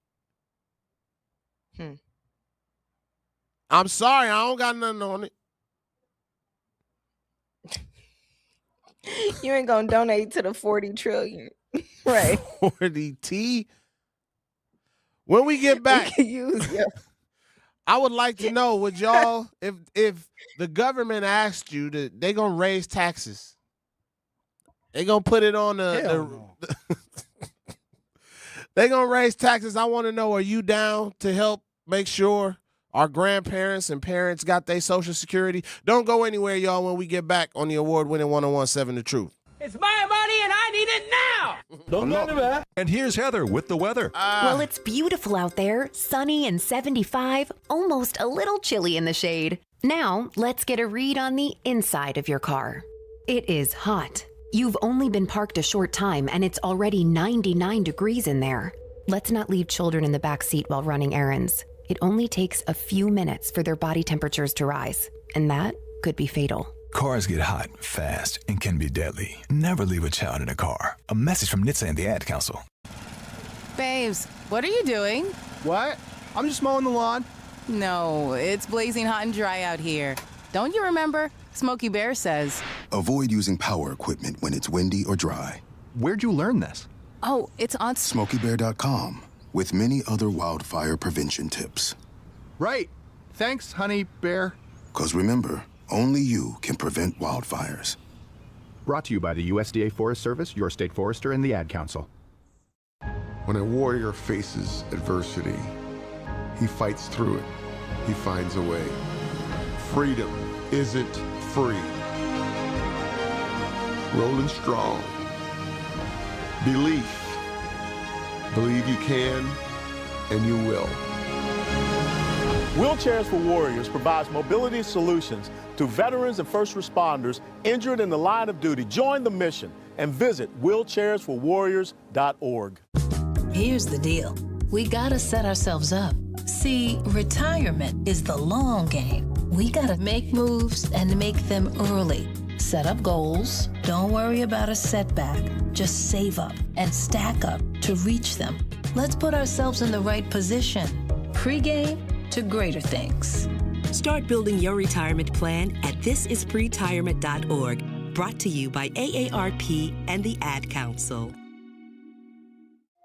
it? I'm sorry, I don't got nothing on it. You ain't gonna donate to the 40 trillion, right? 40T. When we get back, I would like to know, would y'all, if the government asked you they gonna raise taxes, they gonna put it on they gonna raise taxes. I want to know, are you down to help make sure our grandparents and parents got their Social Security? Don't go anywhere, y'all, when we get back on the award-winning 101.7 The Truth. It's my money and I need it now! Don't go anywhere. And here's Heather with the weather. Well, it's beautiful out there, sunny and 75, almost a little chilly in the shade. Now, let's get a read on the inside of your car. It is hot. You've only been parked a short time and it's already 99 degrees in there. Let's not leave children in the back seat while running errands. It only takes a few minutes for their body temperatures to rise, and that could be fatal. Cars get hot, fast, and can be deadly. Never leave a child in a car. A message from NHTSA and the Ad Council. Babes, what are you doing? What? I'm just mowing the lawn. No, it's blazing hot and dry out here. Don't you remember? Smokey Bear says. Avoid using power equipment when it's windy or dry. Where'd you learn this? Oh, it's on SmokeyBear.com with many other wildfire prevention tips. Right. Thanks, honey bear. Because remember, only you can prevent wildfires. Brought to you by the USDA Forest Service, your state forester, and the Ad Council. When a warrior faces adversity, he fights through it. He finds a way. Freedom isn't free. Rolling strong. Belief. Believe you can, and you will. Wheelchairs for Warriors provides mobility solutions to veterans and first responders injured in the line of duty. Join the mission and visit wheelchairsforwarriors.org. Here's the deal. We gotta set ourselves up. See, retirement is the long game. We gotta make moves and make them early. Set up goals. Don't worry about a setback. Just save up and stack up to reach them. Let's put ourselves in the right position. Pre-game to greater things. Start building your retirement plan at thisispretirement.org. Brought to you by AARP and the Ad Council.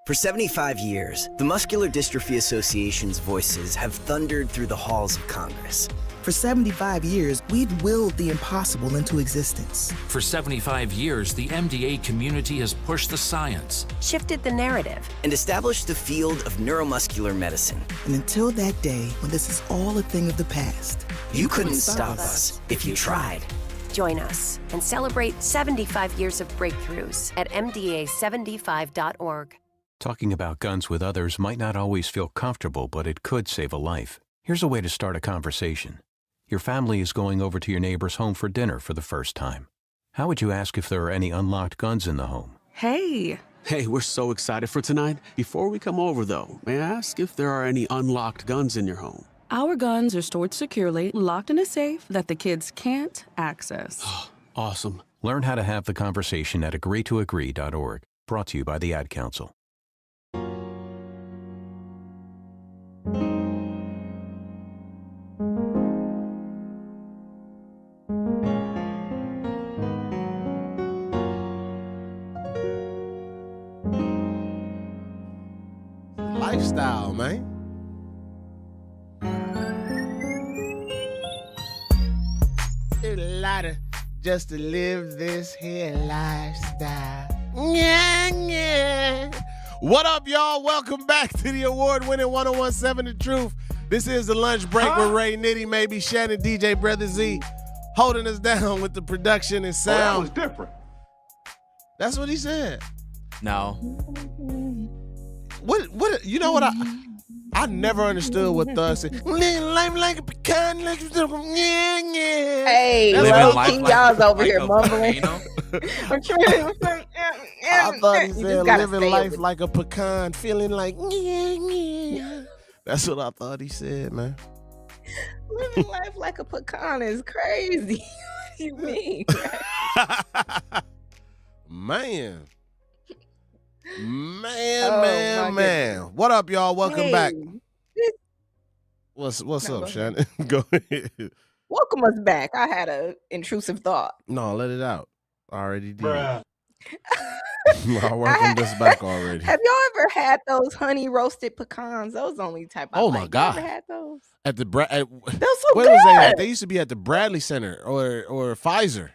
For 75 years, the Muscular Dystrophy Association's voices have thundered through the halls of Congress. For 75 years, we've willed the impossible into existence. For 75 years, the MDA community has pushed the science, shifted the narrative, and established the field of neuromuscular medicine. And until that day when this is all a thing of the past, you couldn't stop us if you tried. Join us and celebrate 75 years of breakthroughs at MDA75.org. Talking about guns with others might not always feel comfortable, but it could save a life. Here's a way to start a conversation. Your family is going over to your neighbor's home for dinner for the first time. How would you ask if there are any unlocked guns in the home? Hey, we're so excited for tonight. Before we come over, though, may I ask if there are any unlocked guns in your home? Our guns are stored securely, locked in a safe that the kids can't access. Awesome. Learn how to have the conversation at agreetoagree.org. Brought to you by the Ad Council. Lifestyle, man. It's a lot of just to live this here lifestyle. Yeah. What up, y'all? Welcome back to the award-winning 1017 The Truth. This is the lunch break with Ray Nitty, maybe Shannon, DJ Brother Z, holding us down with the production and sound. That was different. That's what he said. No. What you know what I never understood what Thug said. Living life like a pecan, like Hey, King y'all's over here mumbling. I thought he said living life like a pecan, feeling like That's what I thought he said, man. Living life like a pecan is crazy. What do you mean? Man. Man. What up, y'all? Welcome back. What's up, Shannon? Go ahead. Welcome us back. I had an intrusive thought. No, let it out. I already did. I welcomed us back already. Have y'all ever had those honey roasted pecans? Those only type I my God. You ever had those? At the They're so where good. was they at? They used to be at the Bradley Center or Pfizer.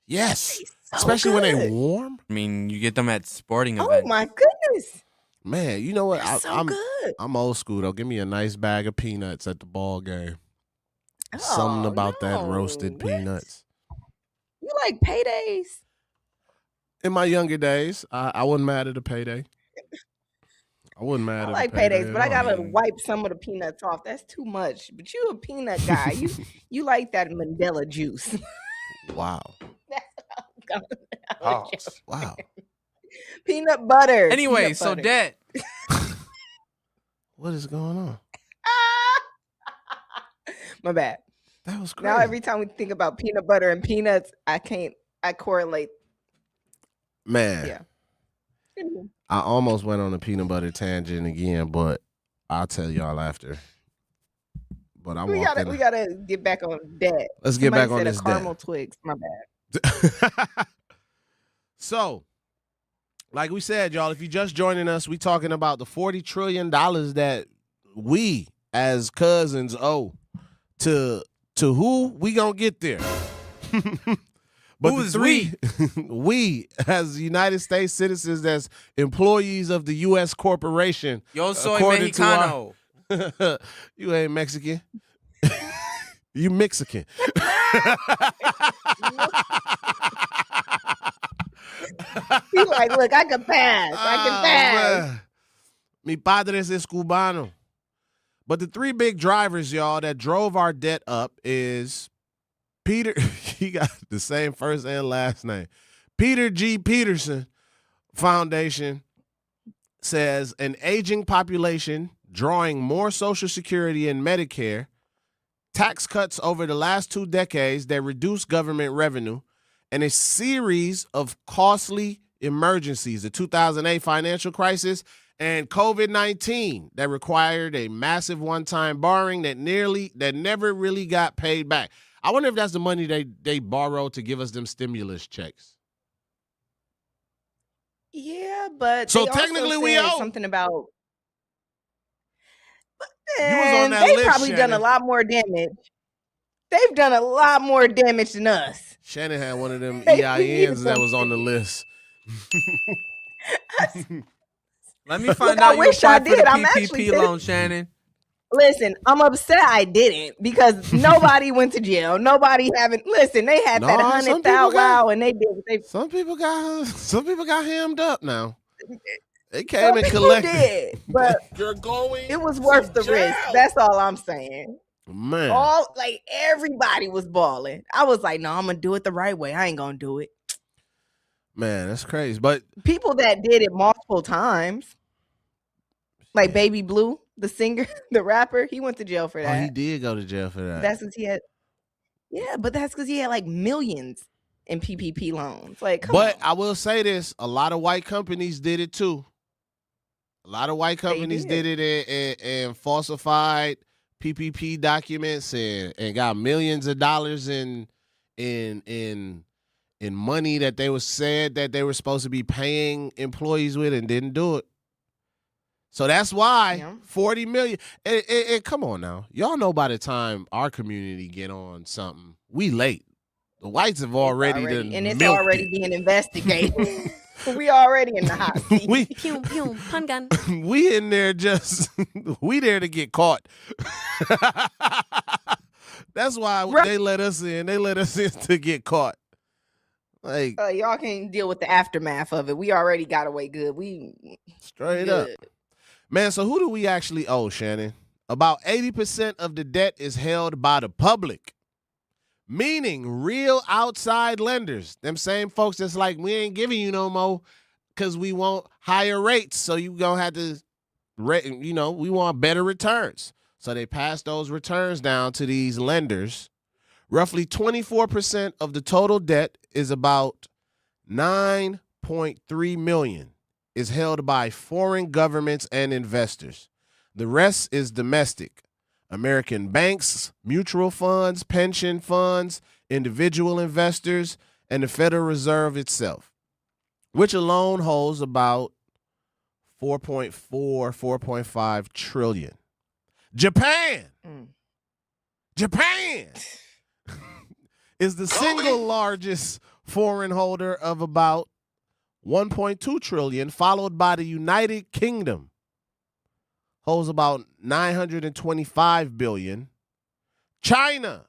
Yes. Especially when they warm. I mean, you get them at sporting Oh events. my goodness. Man, you know what? So good. I'm old school though. Give me a nice bag of peanuts at the ball game. Something about that roasted peanuts. You like paydays? In my younger days, I wasn't mad at a payday. I wasn't mad I at like a payday. paydays, but I gotta wipe some of the peanuts off. That's too much. But you a peanut guy. You like that Mandela juice. Wow. Oh, wow. Peanut butter. Anyway, Peanut so butter. Dad. What is going on? My bad. That was crazy. Now every time we think about peanut butter and peanuts, I correlate. Man. Yeah. I almost went on a peanut butter tangent again, but I'll tell y'all after. but I'm we walking. gotta get back on debt. Let's get Somebody back on said this a caramel debt. Twix. My bad. So, like we said, y'all, if you're just joining us, we talking about the $40 trillion that we as cousins owe to who. We gonna get there. But Who is we? We as United States citizens, as employees of the U.S. corporation. Yo soy according to Mexicano. You ain't Mexican. You Mexican. He's like, look, I can pass. I can pass. Man. Mi padre es cubano. But the three big drivers, y'all, that drove our debt up is Peter. He got the same first and last name. Peter G. Peterson Foundation says an aging population drawing more Social Security and Medicare, tax cuts over the last 2 decades that reduced government revenue, and a series of costly emergencies, the 2008 financial crisis and COVID-19 that required a massive one-time borrowing that never really got paid back. I wonder if that's the money they borrowed to give us them stimulus checks. Yeah, but So they technically also we said owe. something about. You was on that They've list, probably done Shannon. a lot more damage. They've done a lot more damage than us. Shannon had one of them They EINs needed that was on the something. list. Let me find Look, I out you wish I applied for the did. I'm actually PPP loan, Shannon. Listen, I'm upset I didn't because nobody went to jail. Nobody haven't. Listen, they had that No, some 100 thou people got- wow, and they did what they. Some people got hammed up now. They came Some and people collected. did, but You're going. it was worth the risk. That's all I'm saying. Man. All like everybody was balling. I was like, no, I'm gonna do it the right way. I ain't gonna do it. Man, that's crazy. But People that did it multiple times, like Baby Blue, the singer, the rapper, he went to jail for that. he did go to jail for that. That's because he had, yeah, but that's because he had like millions in PPP loans. Like, come But on. I will say this: a lot of white companies did it too. A lot of white companies did it and falsified PPP documents and got millions of dollars in money that they was said that they were supposed to be paying employees with and didn't do it. So that's why 40 million. And come on now, y'all know by the time our community get on something, we late. The whites have already done and it's milked already it. being investigated. We already in the hot seat. Pew, pew, pun gun. We in there just we there to get caught. That's why they let us in. They let us in to get caught. Like y'all can't deal with the aftermath of it. We already got away good. We straight up. Man, so who do we actually owe, Shannon? About 80% of the debt is held by the public, meaning real outside lenders. Them same folks that's like, we ain't giving you no more because we want higher rates. So you going to have to, we want better returns. So they pass those returns down to these lenders. Roughly 24% of the total debt is about $9.3 million. Is held by foreign governments and investors. The rest is domestic. American banks, mutual funds, pension funds, individual investors, and the Federal Reserve itself, which alone holds about 4.5 trillion. Japan is the single largest foreign holder of about 1.2 trillion, followed by the United Kingdom, holds about 925 billion. China,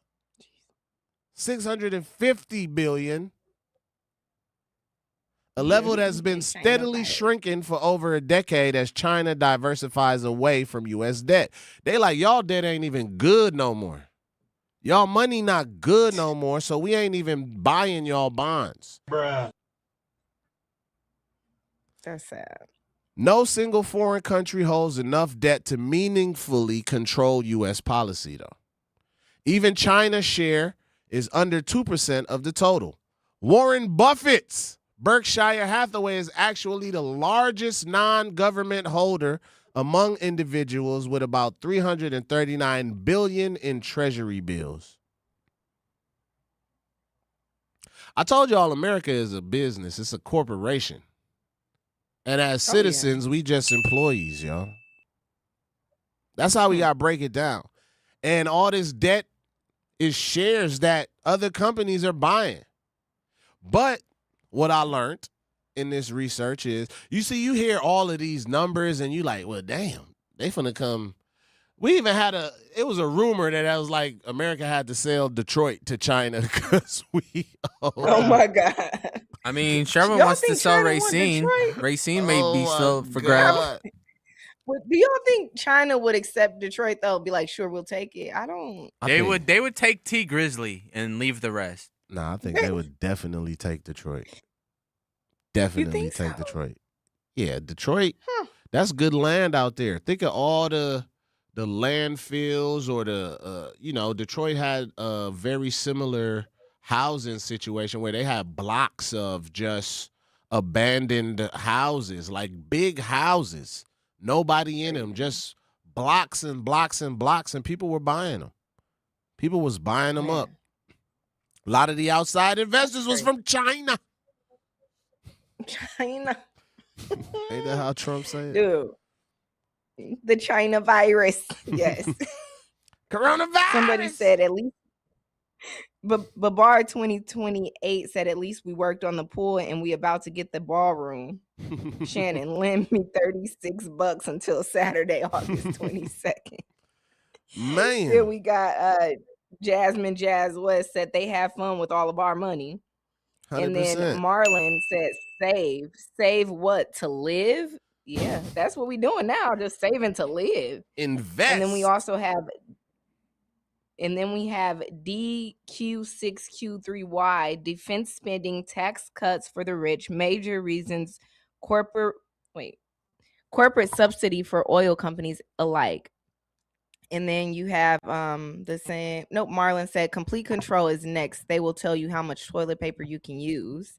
650 billion, a level that's been steadily shrinking for over a decade as China diversifies away from U.S. debt. They like, y'all debt ain't even good no more. Y'all money not good no more, so we ain't even buying y'all bonds. Bruh. That's sad. No single foreign country holds enough debt to meaningfully control U.S. policy, though. Even China's share is under 2% of the total. Warren Buffett's Berkshire Hathaway is actually the largest non-government holder among individuals with about $339 billion in treasury bills. I told y'all America is a business. It's a corporation. And as citizens, we just employees, y'all. That's how we got to break it down. And all this debt is shares that other companies are buying. But what I learned in this research is, you hear all of these numbers and you like, well, damn, they finna come. We even had it was a rumor that was like America had to sell Detroit to China because we Oh my God. I mean, Sherman Y'all wants to think sell China want Racine. Detroit? Racine may be my still for God. grabs. Do y'all think China would accept Detroit though? Be like, sure, we'll take it. I don't. They would take T Grizzly and leave the rest. Nah, I think they would definitely take Detroit. Definitely take Detroit. Yeah, Detroit. That's good land out there. Think of all the landfills or Detroit had a very similar housing situation where they had blocks of just abandoned houses, like big houses, nobody in them, just blocks and blocks and blocks, and people were buying them. People was buying them up. A lot of the outside investors was from China. China. Ain't that how Trump said? Dude. The China virus. Yes. Coronavirus. Somebody said at least. But Bar 2028 said at least we worked on the pool and we about to get the ballroom. Shannon, lend me $36 until Saturday, August 22nd. Man. Then we got Jasmine Jazz West said they have fun with all of our money. 100%. And then Marlon said save what, to live? Yeah, that's what we doing now, just saving to live. Invest. And then we also have DQ6Q3Y, defense spending, tax cuts for the rich, major reasons, corporate subsidy for oil companies alike. And then you have Marlon said complete control is next. They will tell you how much toilet paper you can use.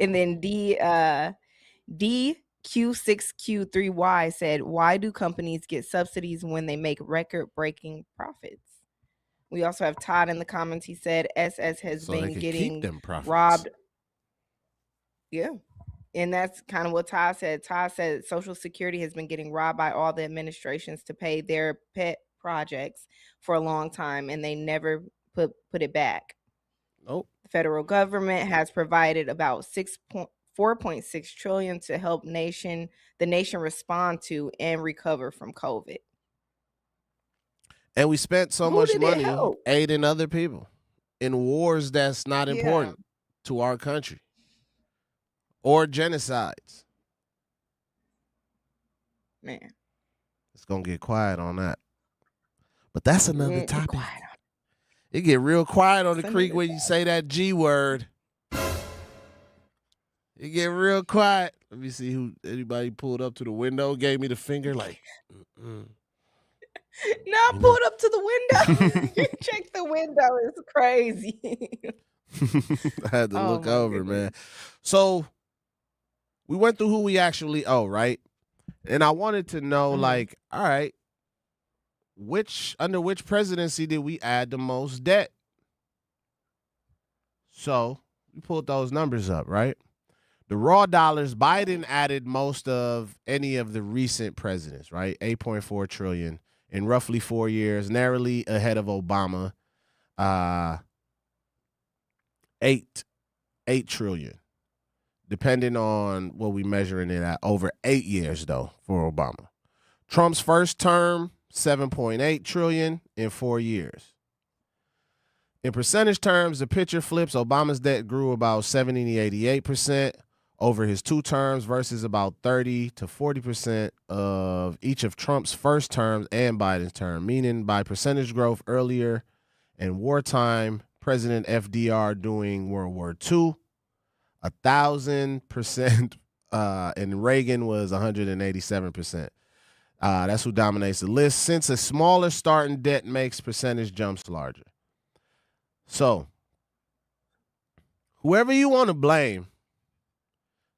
And then DQ6Q3Y said, why do companies get subsidies when they make record-breaking profits? We also have Todd in the comments. He said SS has been getting robbed. Yeah. And that's kind of what Todd said. Todd said Social Security has been getting robbed by all the administrations to pay their pet projects for a long time, and they never put it back. Nope. The federal government has provided about $4.6 trillion to help the nation respond to and recover from COVID. And we spent so much money aiding other people in wars that's not important to our country or genocides. Man. It's going to get quiet on that. But that's another topic. It get real quiet on the creek when you say that G word. It get real quiet. Let me see anybody pulled up to the window, gave me the finger like, Now I pulled up to the window. You check the window. It's crazy. I had to look over, man. So we went through who we actually owe, right? And I wanted to know, like, all right, under which presidency did we add the most debt? So we pulled those numbers up, right? The raw dollars, Biden added most of any of the recent presidents, right? 8.4 trillion in roughly 4 years, narrowly ahead of Obama. 8 trillion, depending on what we measuring it at, over 8 years though for Obama. Trump's first term, 7.8 trillion in 4 years. In percentage terms, the picture flips. Obama's debt grew about 70 to 88% over his 2 terms versus about 30 to 40% of each of Trump's first terms and Biden's term, meaning by percentage growth earlier in wartime, President FDR during World War II, 1,000%, and Reagan was 187%. That's who dominates the list. Since a smaller starting debt makes percentage jumps larger. So, whoever you want to blame,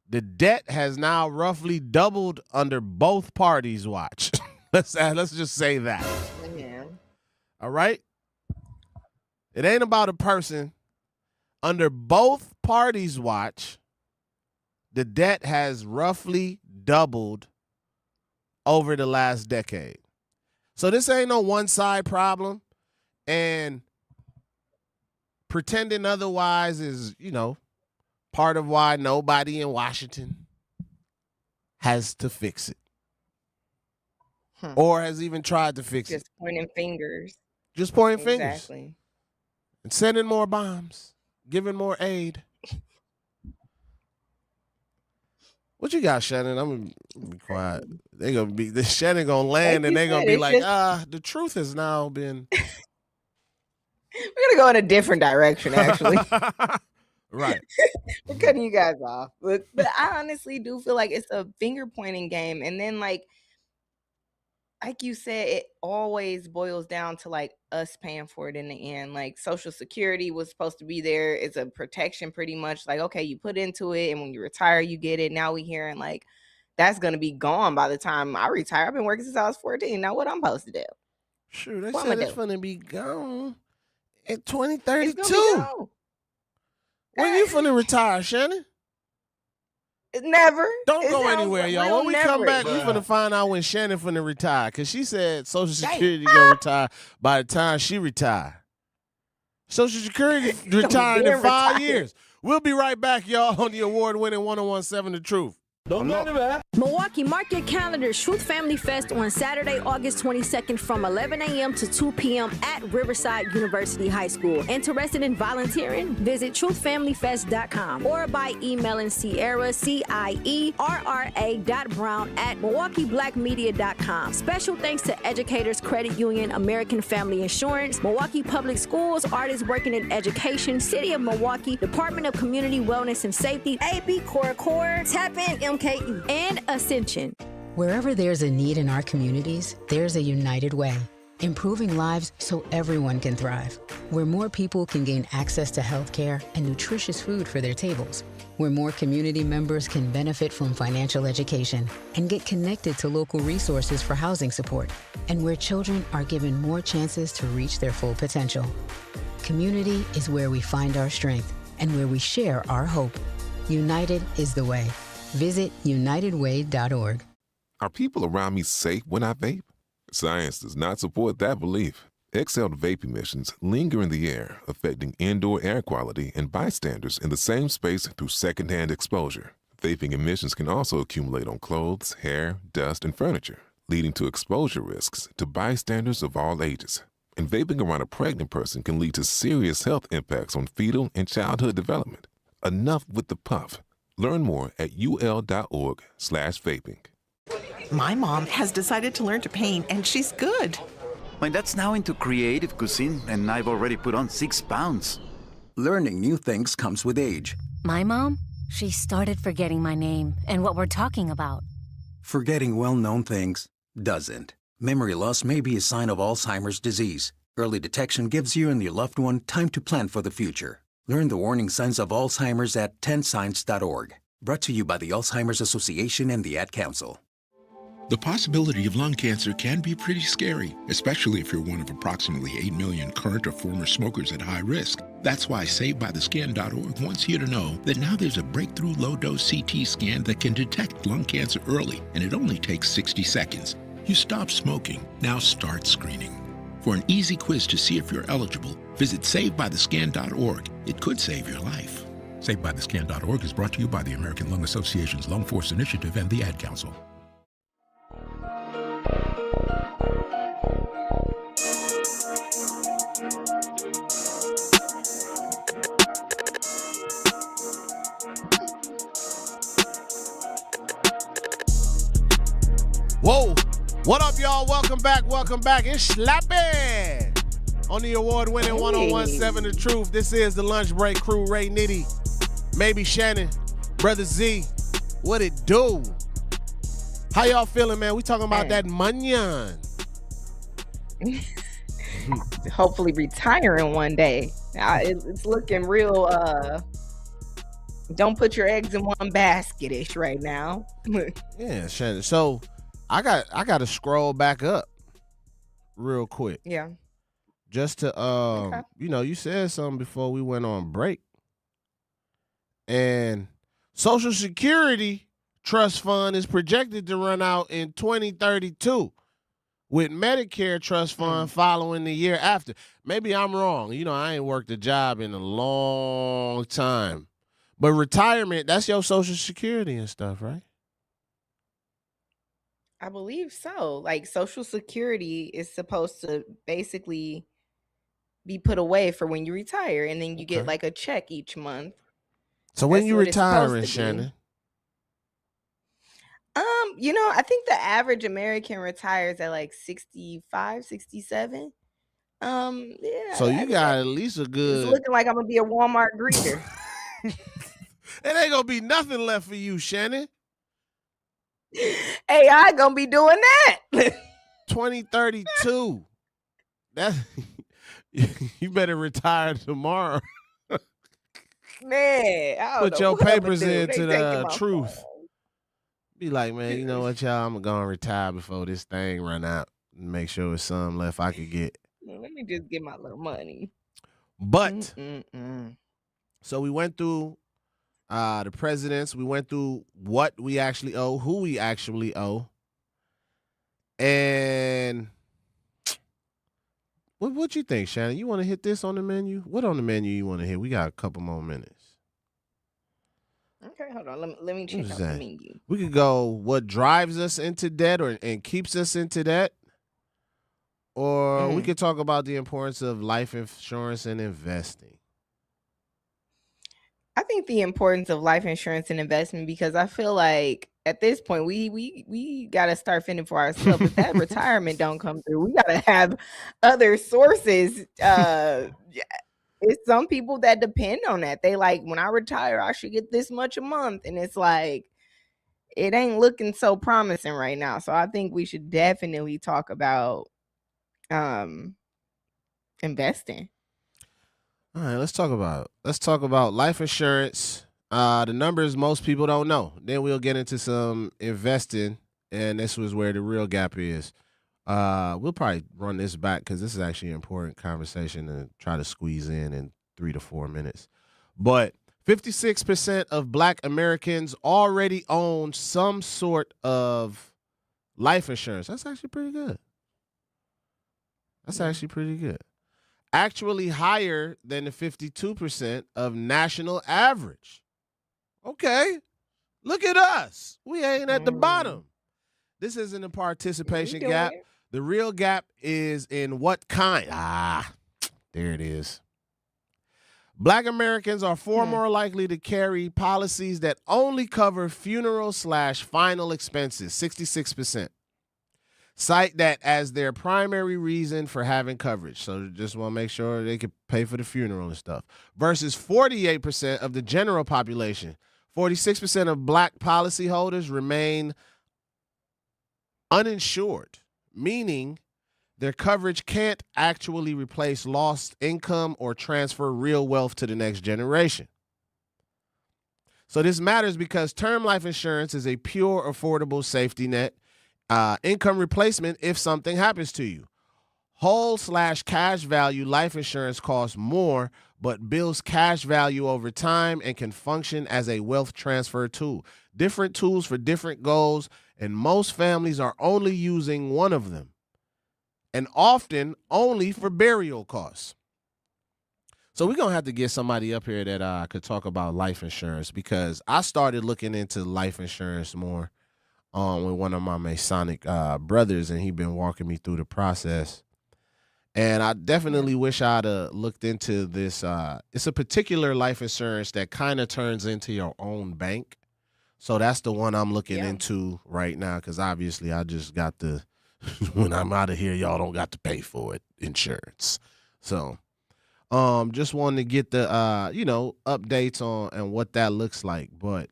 The debt has now roughly doubled under both parties' watch. Let's just say that. Yeah. All right? It ain't about a person. Under both parties' watch, the debt has roughly doubled over the last decade. So this ain't no one-side problem. And pretending otherwise is, part of why nobody in Washington has to fix it. Or has even tried to fix it. Just pointing fingers. Just pointing fingers. Exactly. And sending more bombs. Giving more aid. What you got, Shannon? I'm going to be quiet. Shannon going to land and they're going to be like, the truth has now been. We're going to go in a different direction, actually. Right. We're cutting you guys off. But I honestly do feel like it's a finger pointing game. And then like you said, it always boils down to like us paying for it in the end. Like Social Security was supposed to be there. It's a protection pretty much. Like, okay, you put into it and when you retire, you get it. Now we hearing like that's going to be gone by the time I retire. I've been working since I was 14. Now what I'm supposed to do? Sure, they What said I'ma it's do? going to be gone in It's gonna be 2032. gone. When you finna retire, Shannon? Never. Don't It go sounds anywhere, like y'all. real When we come never. back, we finna find out when Shannon finna retire. Because she said Social Security gonna retire by the time she retire. Social Security retiring in 5 years. We'll be right back, y'all, on the award-winning 101.7 The Truth. Don't go anywhere. Milwaukee, mark your calendars. Truth Family Fest on Saturday, August 22nd from 11 a.m. to 2 p.m. at Riverside University High School. Interested in volunteering? Visit truthfamilyfest.com or by emailing Sierra, CIERRA.brown@milwaukeeblackmedia.com. Special thanks to Educators Credit Union, American Family Insurance, Milwaukee Public Schools, Artists Working in Education, City of Milwaukee, Department of Community Wellness and Safety, AB Core, Tap In MKE, and Ascension. Wherever there's a need in our communities, there's a United Way, improving lives so everyone can thrive. Where more people can gain access to healthcare and nutritious food for their tables. Where more community members can benefit from financial education and get connected to local resources for housing support. And where children are given more chances to reach their full potential. Community is where we find our strength and where we share our hope. United is the way. Visit unitedway.org. Are people around me safe when I vape? Science does not support that belief. Exhaled vape emissions linger in the air, affecting indoor air quality and bystanders in the same space through secondhand exposure. Vaping emissions can also accumulate on clothes, hair, dust, and furniture, leading to exposure risks to bystanders of all ages. And vaping around a pregnant person can lead to serious health impacts on fetal and childhood development. Enough with the puff. Learn more at ul.org/vaping. My mom has decided to learn to paint, and she's good. My dad's now into creative cuisine, and I've already put on 6 pounds. Learning new things comes with age. My mom, she started forgetting my name and what we're talking about. Forgetting well-known things doesn't. Memory loss may be a sign of Alzheimer's disease. Early detection gives you and your loved one time to plan for the future. Learn the warning signs of Alzheimer's at 10signs.org. Brought to you by the Alzheimer's Association and the Ad Council. The possibility of lung cancer can be pretty scary, especially if you're one of approximately 8 million current or former smokers at high risk. That's why SaveByTheScan.org wants you to know that now there's a breakthrough low-dose CT scan that can detect lung cancer early, and it only takes 60 seconds. You stop smoking, now start screening. For an easy quiz to see if you're eligible, visit SaveByTheScan.org. It could save your life. SaveByTheScan.org is brought to you by the American Lung Association's Lung Force Initiative and the Ad Council. Whoa. What up, y'all? Welcome back. It's Slappy on the award-winning 101.7 The Truth. This is the Lunch Break Crew. Ray Nitty, maybe Shannon, Brother Z. What it do? How y'all feeling, man? We talking about that munyan. Hopefully retiring one day. It's looking real Don't put your eggs in one basket-ish right now. Yeah, Shannon. So I got to scroll back up real quick Yeah. just to Okay. you said something before we went on break. And Social Security Trust Fund is projected to run out in 2032, with Medicare Trust Fund following the year after. Maybe I'm wrong. I ain't worked a job in a long time. But retirement, that's your Social Security and stuff, right? I believe so. Like Social Security is supposed to basically be put away for when you retire, and then you get Okay. like a check each month. So when That's you what it's supposed retiring, to be. Shannon? I think the average American retires at like 65, 67. Yeah, So you got at least a it's good. looking like I'm gonna be a Walmart greeter. It ain't gonna be nothing left for you, Shannon. AI gonna be doing that. 2032. That's you better retire tomorrow. Man, I don't Put know your what I'ma papers do. into They taking the my truth. phone. Be like, man, you know what, y'all? I'm gonna retire before this thing run out. And make sure there's some left I could get. Let me just get my little money. But so we went through the presidents. We went through what we actually owe, who we actually owe, and what you think, Shannon? You want to hit this on the menu? What on the menu you want to hit? We got a couple more minutes. Okay, hold on. Let me check What is out that? the menu. We could go what drives us into debt and keeps us into debt. Or we could talk about the importance of life insurance and investing. I think the importance of life insurance and investment, because I feel like at this point we gotta start fending for ourselves. If that retirement don't come through, we gotta have other sources. It's some people that depend on that. They like, when I retire, I should get this much a month, and it's like it ain't looking so promising right now. So I think we should definitely talk about investing. All right, let's talk about life insurance. The numbers most people don't know. Then we'll get into some investing, and this was where the real gap is. We'll probably run this back because this is actually an important conversation and try to squeeze in 3 to 4 minutes. But 56% of Black Americans already own some sort of life insurance. That's actually pretty good. Actually higher than the 52% of national average. Okay. Look at us. We ain't at the bottom. This isn't a participation gap. The real gap is in what kind. There it is. Black Americans are far more likely to carry policies that only cover funeral/final expenses, 66%. Cite that as their primary reason for having coverage. So just want to make sure they can pay for the funeral and stuff. Versus 48% of the general population. 46% of Black policyholders remain uninsured, meaning their coverage can't actually replace lost income or transfer real wealth to the next generation. So this matters because term life insurance is a pure, affordable safety net. Income replacement if something happens to you. Whole/cash value life insurance costs more, but builds cash value over time and can function as a wealth transfer tool. Different tools for different goals, and most families are only using one of them, and often only for burial costs. So we're going to have to get somebody up here that could talk about life insurance, because I started looking into life insurance more with one of my Masonic brothers, and he been walking me through the process. And I definitely wish I'd looked into this. It's a particular life insurance that kind of turns into your own bank. So that's the one I'm looking into right now, because obviously I just got the, when I'm out of here, y'all don't got to pay for it, insurance. So just wanted to get the, updates on and what that looks like. But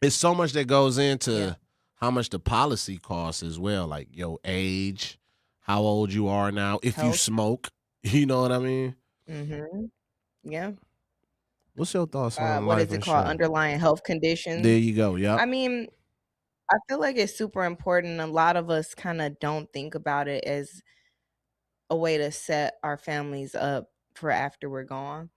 it's so much that goes into how much the policy costs as well, like your age, how old you are now, if you smoke, you know what I mean? Mm-hmm. Yeah. What's your thoughts on what life is it called? insurance? Underlying health conditions. There you go. Yep. I mean, I feel like it's super important. A lot of us kind of don't think about it as a way to set our families up for after we're gone.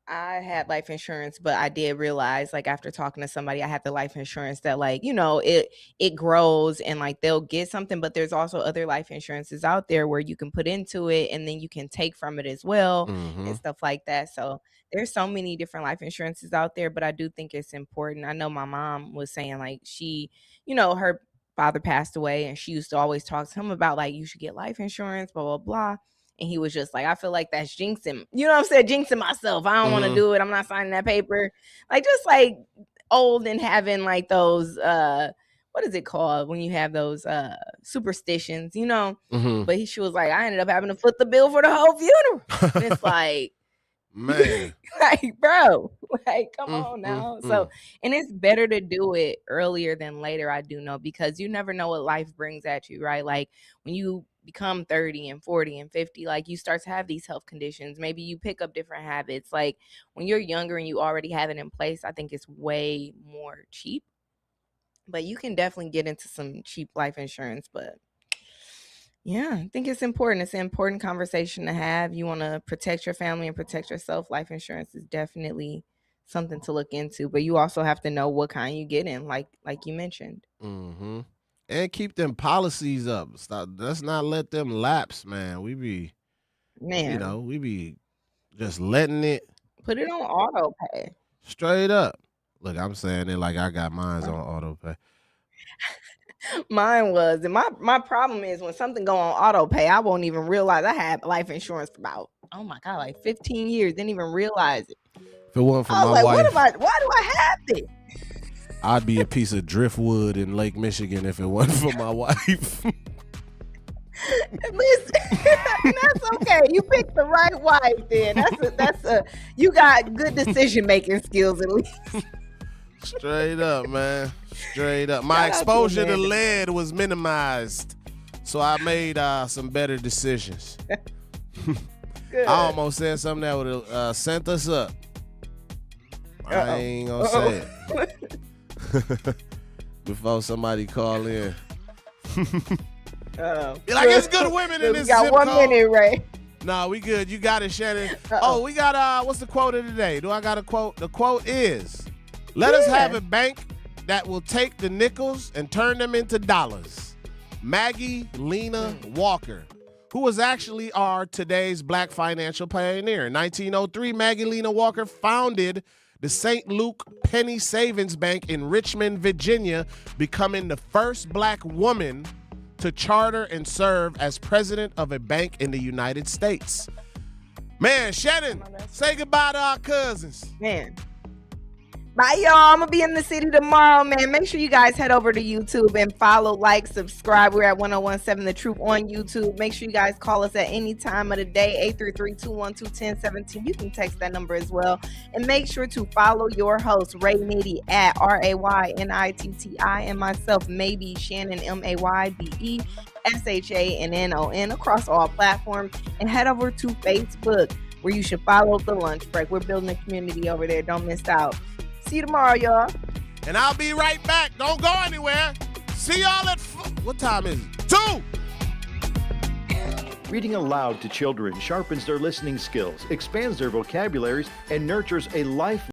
I had life insurance, but I did realize, like, after talking to somebody, I had the life insurance that, like, it grows and like they'll get something, but there's also other life insurances out there where you can put into it and then you can take from it as well and stuff like that. So there's so many different life insurances out there, but I do think it's important. I know my mom was saying, like, her father passed away and she used to always talk to him about, like, you should get life insurance, blah, blah, blah. And he was just like, I feel like that's jinxing. You know what I'm saying? Jinxing myself. I don't want to do it. I'm not signing that paper. Like, just like old and having like those, what is it called when you have those superstitions, But she was like, I ended up having to foot the bill for the whole funeral. And it's like, man, like, bro, like, come on now. So, and it's better to do it earlier than later, I do know, because you never know what life brings at you, right? Like, when you become 30 and 40 and 50, like, you start to have these health conditions. Maybe you pick up different habits. Like, when you're younger and you already have it in place, I think it's way more cheap. But you can definitely get into some cheap life insurance. But yeah, I think it's important. It's an important conversation to have. You want to protect your family and protect yourself. Life insurance is definitely something to look into. But you also have to know what kind you get in, like you mentioned. And keep them policies up. Let's not let them lapse, man. We be just letting it. Put it on auto pay. Straight up. Look, I'm saying it like I got mine on auto pay. Mine was, and my problem is when something go on auto pay, I won't even realize I had life insurance for about, oh my God, like 15 years. Didn't even realize it. If it wasn't for I was my like, wife, why do I have this? I'd be a piece of driftwood in Lake Michigan if it wasn't for my wife. Listen, that's okay. You picked the right wife then. You got good decision making skills at least. Straight up, man. Straight up. My exposure to lead was minimized, so I made some better decisions. I almost said something that would have sent us up. I ain't gonna say it. Before somebody call in. Be like, it's good women in this zip code. We got 1 minute, Ray. Nah, we good. You got it, Shannon. Oh, we got, what's the quote of the day? Do I got a quote? The quote is, let us have a bank that will take the nickels and turn them into dollars. Maggie Lena Walker, who was actually today's black financial pioneer. In 1903, Maggie Lena Walker founded the St. Luke Penny Savings Bank in Richmond, Virginia, becoming the first black woman to charter and serve as president of a bank in the United States. Man, Shannon, say goodbye to our cousins. Man. Bye, y'all. I'm going to be in the city tomorrow, man. Make sure you guys head over to YouTube and follow, like, subscribe. We're at 1017 The Truth on YouTube. Make sure you guys call us at any time of the day, 833-212-1017. You can text that number as well. And make sure to follow your host, Ray Nitty, at RayNitti, and myself, Maybe Shannon, MAYBESHANNON, across all platforms. And head over to Facebook, where you should follow The Lunch Break. We're building a community over there. Don't miss out. See you tomorrow, y'all. And I'll be right back. Don't go anywhere. See y'all at what time is it? 2. Reading aloud to children sharpens their listening skills, expands their vocabularies, and nurtures a life